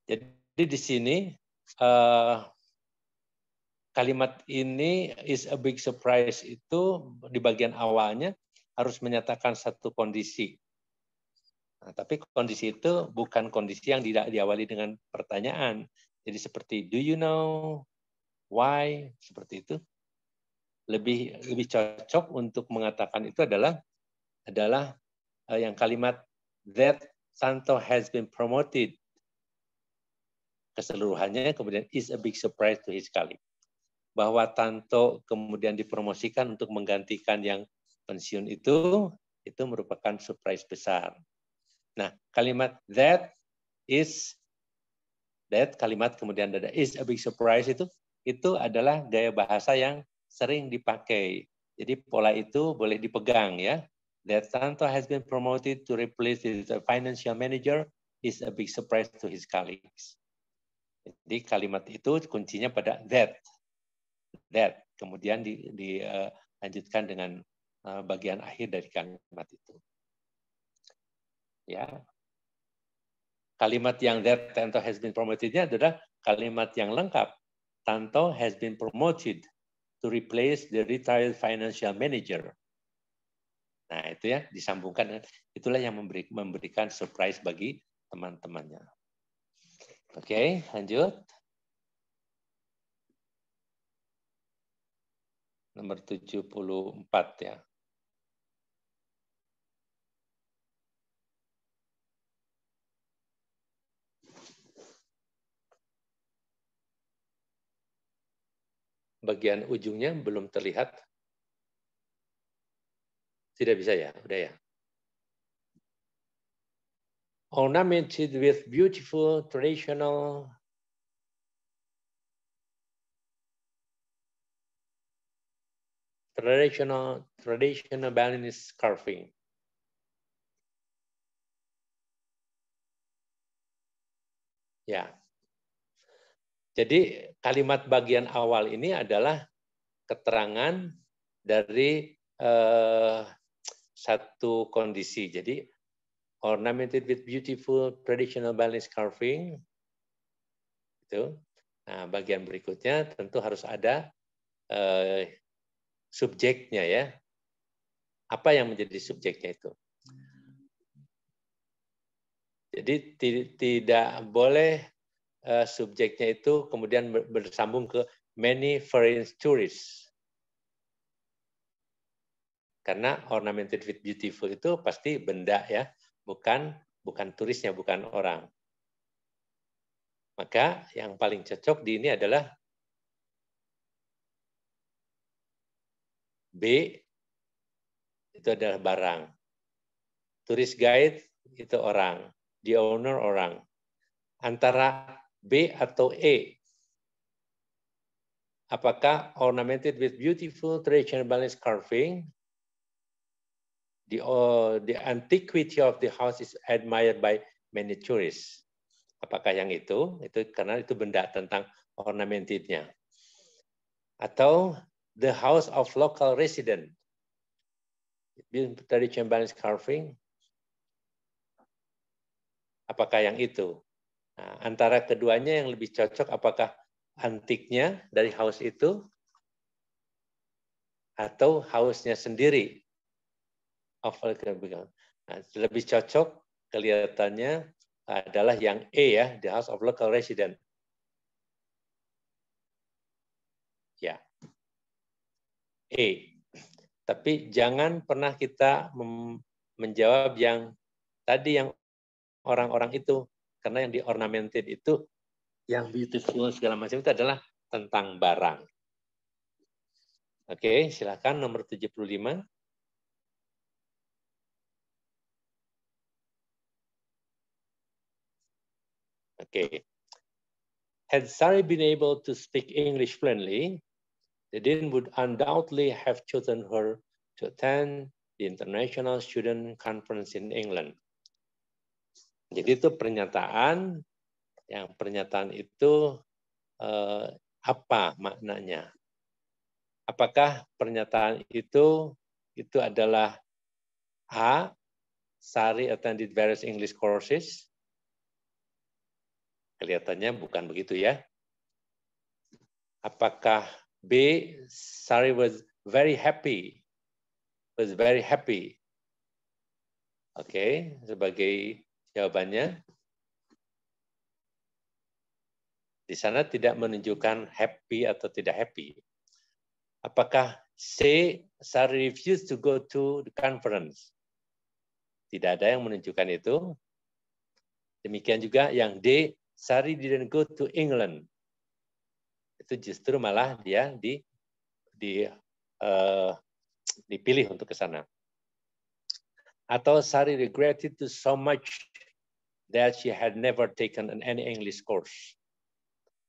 Jadi di sini kalimat ini is a big surprise itu di bagian awalnya harus menyatakan satu kondisi. Nah, tapi kondisi itu bukan kondisi yang tidak diawali dengan pertanyaan. Jadi seperti do you know, why, seperti itu. Lebih cocok untuk mengatakan itu adalah yang kalimat that Tanto has been promoted. Keseluruhannya kemudian is a big surprise to his colleague. Bahwa Tanto kemudian dipromosikan untuk menggantikan yang pensiun itu merupakan surprise besar. Nah, kalimat that kalimat kemudian ada is a big surprise itu adalah gaya bahasa yang sering dipakai. Jadi pola itu boleh dipegang ya. That Tanto has been promoted to replace the financial manager is a big surprise to his colleagues. Jadi kalimat itu kuncinya pada that. Kemudian dilanjutkan dengan bagian akhir dari kalimat itu. Ya. Kalimat yang that Tanto has been promoted-nya adalah kalimat yang lengkap. Tanto has been promoted to replace the retired financial manager. Nah, itu ya disambungkan. Itulah yang memberikan surprise bagi teman-temannya. Oke, lanjut. Nomor 74 ya. Bagian ujungnya belum terlihat. Tidak bisa ya, udah ya. Ornamented with beautiful traditional Balinese carving. Ya. Jadi kalimat bagian awal ini adalah keterangan dari satu kondisi. Jadi ornamented with beautiful traditional Balinese carving. Itu. Nah, bagian berikutnya tentu harus ada subjeknya ya. Apa yang menjadi subjeknya itu? Jadi tidak boleh subjeknya itu kemudian bersambung ke many foreign tourists. Karena ornamented with beautiful itu pasti benda ya, bukan turisnya, bukan orang. Maka yang paling cocok di ini adalah B, itu adalah barang. Tourist guide itu orang. The owner orang. Antara B atau E, apakah ornamented with beautiful traditional Balinese carving, the antiquity of the house is admired by many tourists. Apakah yang itu karena itu benda tentang ornamentednya. Atau the house of local resident, traditional Balinese carving, apakah yang itu? Nah, antara keduanya yang lebih cocok apakah antiknya dari house itu atau house-nya sendiri? Nah, lebih cocok kelihatannya adalah yang E ya, the house of local resident. Ya. E. Tapi jangan pernah kita menjawab yang tadi yang orang-orang itu, karena yang di ornamented itu, yang beautiful segala macam itu adalah tentang barang. Oke, silakan nomor 75. Okay. Had Sari been able to speak English fluently, the Dean would undoubtedly have chosen her to attend the International Student Conference in England. Jadi itu pernyataan, yang pernyataan itu apa maknanya? Apakah pernyataan itu adalah A, Sari attended various English courses? Kelihatannya bukan begitu ya. Apakah B, Sari was very happy? Oke, sebagai jawabannya. Di sana tidak menunjukkan happy atau tidak happy. Apakah C, Sari refused to go to the conference? Tidak ada yang menunjukkan itu. Demikian juga yang D, Sari didn't go to England. Itu justru malah dia dipilih untuk ke sana. Atau Sari regretted to so much that she had never taken any English course.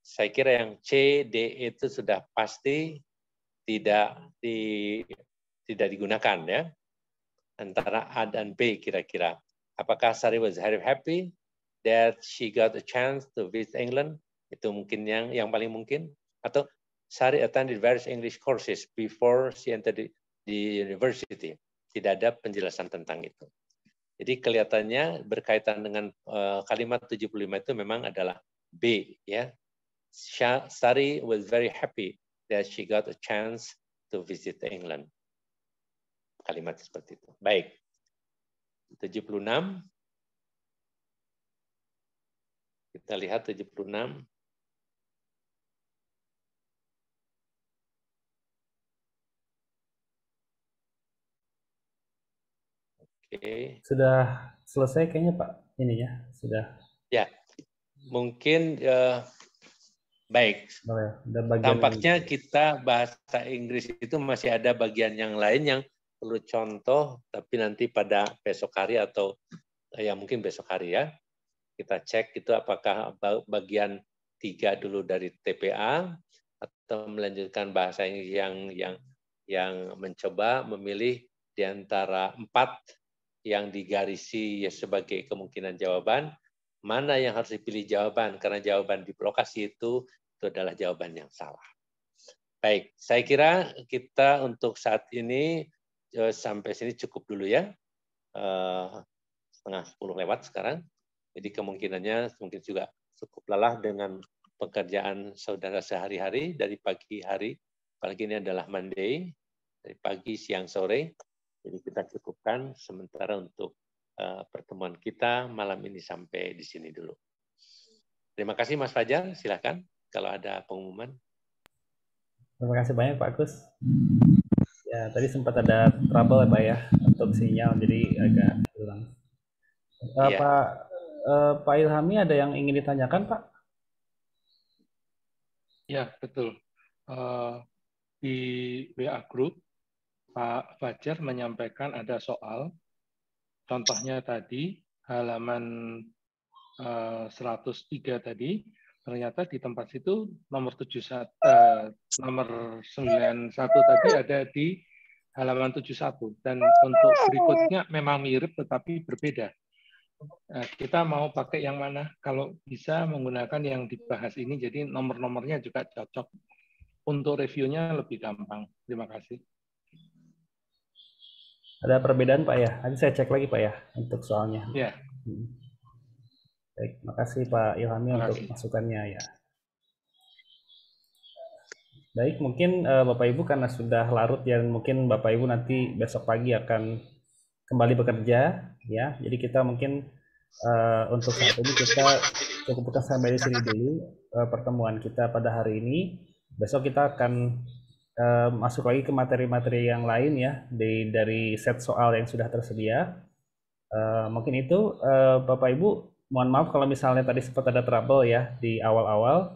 Saya kira yang C, D itu sudah pasti tidak digunakan ya. Antara A dan B kira-kira. Apakah Sari was very happy that she got a chance to visit England? Itu mungkin yang paling mungkin. Atau Sari attended various English courses before she entered the university. Tidak ada penjelasan tentang itu. Jadi kelihatannya berkaitan dengan kalimat 75 itu memang adalah B ya. Sari was very happy that she got a chance to visit England. Kalimat seperti itu. Baik. 76. Kita lihat 76. Oke. Sudah selesai kayaknya Pak ininya sudah. Ya, mungkin baik. Tampaknya kita bahasa Inggris itu masih ada bagian yang lain yang perlu contoh, tapi nanti pada besok hari atau ya mungkin besok hari ya. Kita cek itu apakah bagian 3 dulu dari TPA atau melanjutkan bahasa yang mencoba memilih di antara 4 yang digarisi sebagai kemungkinan jawaban, mana yang harus dipilih jawaban, karena jawaban di lokasi itu adalah jawaban yang salah. Baik, saya kira kita untuk saat ini sampai sini cukup dulu ya. 9:30 lewat sekarang. Jadi kemungkinannya mungkin juga cukup lelah dengan pekerjaan saudara sehari-hari dari pagi hari, apalagi ini adalah Monday, dari pagi, siang, sore. Jadi kita cukupkan sementara untuk pertemuan kita malam ini sampai di sini dulu. Terima kasih Mas Fajar, silakan kalau ada pengumuman. Terima kasih banyak Pak Agus. Ya, tadi sempat ada trouble ya Pak ya untuk sinyal, jadi agak hilang. Iya. Pak Ilhami ada yang ingin ditanyakan Pak? Ya, betul. Di WA Group, Pak Fajar menyampaikan ada soal, contohnya tadi, halaman 103 tadi, ternyata di tempat situ nomor 91 tadi ada di halaman 71, dan untuk berikutnya memang mirip tetapi berbeda. Kita mau pakai yang mana? Kalau bisa menggunakan yang dibahas ini, jadi nomor-nomornya juga cocok. Untuk reviewnya lebih gampang. Terima kasih. Ada perbedaan Pak ya? Nanti saya cek lagi Pak ya untuk soalnya. Ya. Baik, makasih Pak Ilhami untuk masukannya ya. Baik, mungkin Bapak Ibu karena sudah larut ya, mungkin Bapak Ibu nanti besok pagi akan kembali bekerja ya. Jadi kita mungkin untuk saat ini kita cukupkan sampai di sini dulu pertemuan kita pada hari ini. Besok kita akan masuk lagi ke materi-materi yang lain ya dari set soal yang sudah tersedia. Mungkin itu Bapak Ibu, mohon maaf kalau misalnya tadi sempat ada trouble ya di awal-awal.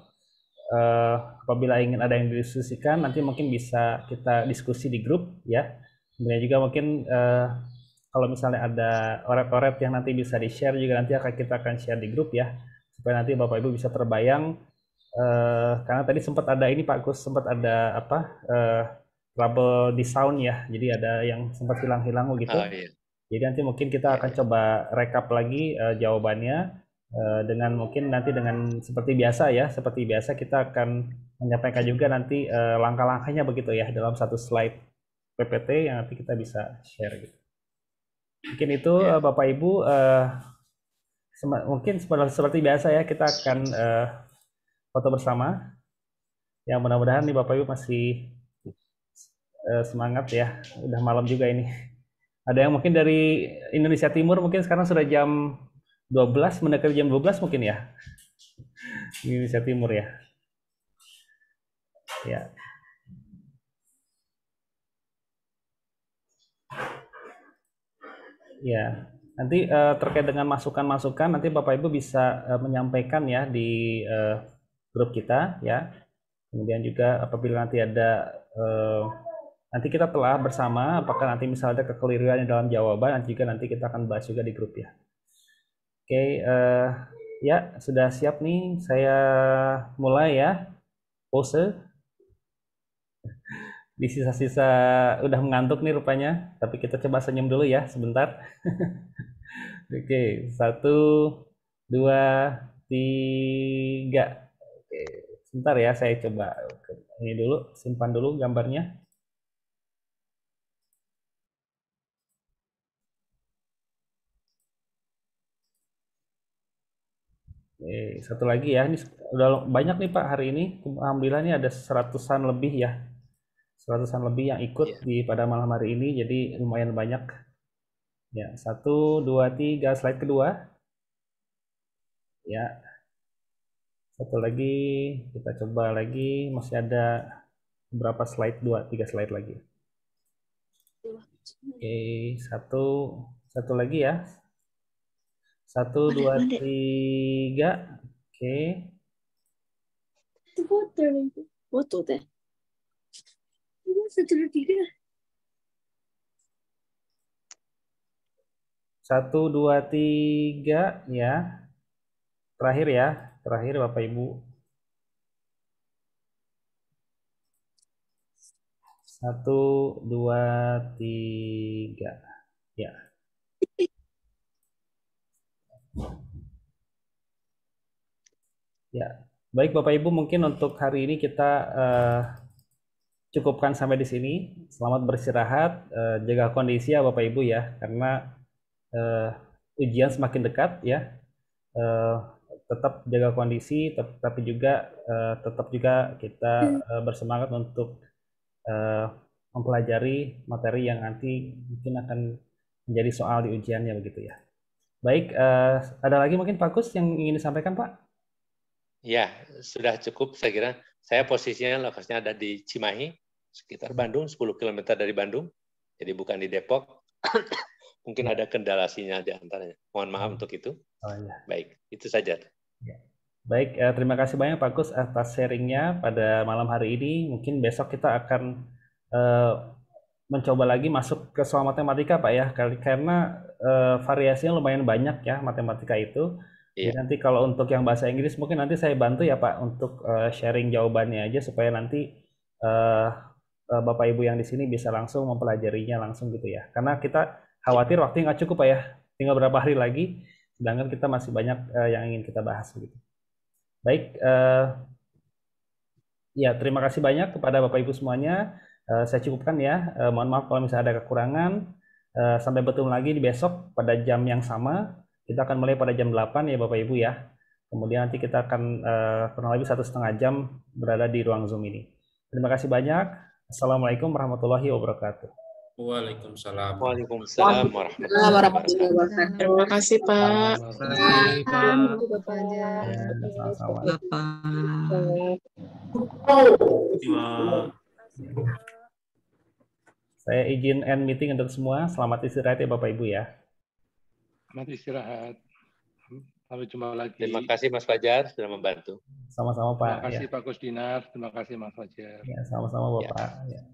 Apabila ingin ada yang didiskusikan, nanti mungkin bisa kita diskusi di grup ya. Kemudian juga mungkin kalau misalnya ada oret-oret yang nanti bisa di-share juga nanti kita akan share di grup ya. supaya nanti Bapak Ibu bisa terbayang, karena tadi sempat ada ini Pak Gus, sempat ada trouble di sound ya, jadi ada yang sempat hilang-hilang begitu. Oh, iya. Jadi nanti mungkin kita akan coba rekap lagi jawabannya dengan mungkin nanti dengan seperti biasa ya, seperti biasa kita akan menyampaikan juga nanti langkah-langkahnya begitu ya dalam satu slide PPT yang nanti kita bisa share gitu. Mungkin itu Bapak Ibu, mungkin seperti biasa ya kita akan foto bersama. Yang mudah-mudahan nih Bapak Ibu masih semangat ya, udah malam juga ini. Ada yang mungkin dari Indonesia Timur mungkin sekarang sudah jam 12, mendekati jam 12 mungkin ya. Indonesia Timur ya. Ya. Ya, nanti terkait dengan masukan-masukan nanti Bapak Ibu bisa menyampaikan ya di grup kita ya. Kemudian juga apabila nanti ada nanti kita telah bersama apakah nanti misalnya ada kekeliruan dalam jawaban, nanti juga nanti kita akan bahas juga di grup ya. Oke, ya sudah siap nih, saya mulai ya, pose. Di sisa-sisa udah mengantuk nih rupanya, tapi kita coba senyum dulu ya sebentar. Oke, 1, 2, 3. Oke, sebentar ya, saya coba ini dulu, simpan dulu gambarnya. Satu lagi ya, ini udah banyak nih Pak hari ini. Alhamdulillah ini ada 100-an lebih ya. 100-an lebih yang ikut pada malam hari ini, jadi lumayan banyak. Ya, 1, 2, 3, slide kedua. Ya. Satu lagi, kita coba lagi, masih ada beberapa slide, 2, 3 slide lagi. Oke, satu lagi ya. 1, 2, 3. Oke. Foto deh. 1, 2, 3. 1, 2, 3 ya. Terakhir ya, terakhir Bapak Ibu. 1, 2, 3 ya. Ya, baik Bapak Ibu, mungkin untuk hari ini kita cukupkan sampai di sini. Selamat beristirahat, jaga kondisi ya Bapak Ibu ya, karena ujian semakin dekat ya. Tetap jaga kondisi, tapi juga tetap juga kita bersemangat untuk mempelajari materi yang nanti mungkin akan menjadi soal di ujiannya begitu ya. Baik, ada lagi mungkin Pak Kus yang ingin disampaikan Pak? Ya, sudah cukup saya kira. Saya posisinya lokasinya ada di Cimahi, sekitar Bandung, 10 km dari Bandung. Jadi bukan di Depok. Mungkin ada kendala sinyal di antaranya. Mohon maaf untuk itu. Oh, ya. Baik, itu saja. Ya. Baik, terima kasih banyak Pak Kus atas sharingnya pada malam hari ini. Mungkin besok kita akan mencoba lagi masuk ke soal matematika Pak ya, karena variasinya lumayan banyak ya matematika itu. Jadi nanti kalau untuk yang bahasa Inggris mungkin nanti saya bantu ya Pak untuk sharing jawabannya aja supaya nanti Bapak Ibu yang di sini bisa langsung mempelajarinya langsung gitu ya. Karena kita khawatir waktu nggak cukup Pak ya, tinggal berapa hari lagi, sedangkan kita masih banyak yang ingin kita bahas gitu. Baik, ya terima kasih banyak kepada Bapak Ibu semuanya. Saya cukupkan ya. Mohon maaf kalau misalnya ada kekurangan. Sampai bertemu lagi di besok pada jam yang sama. Kita akan mulai pada jam 8 ya Bapak Ibu ya. Kemudian nanti kita akan kurang lebih 1,5 jam berada di ruang Zoom ini. Terima kasih banyak. Assalamualaikum warahmatullahi wabarakatuh. Waalaikumsalam. Waalaikumsalam warahmatullahi wabarakatuh. Terima kasih Pak. Saya izin end meeting untuk semua. Selamat istirahat ya Bapak Ibu ya. Selamat istirahat. Sampai jumpa lagi. Terima kasih Mas Fajar sudah membantu. Sama-sama Pak. Terima kasih Pak Kusdinar. Terima kasih Mas Fajar. Ya, sama-sama Bapak. Ya.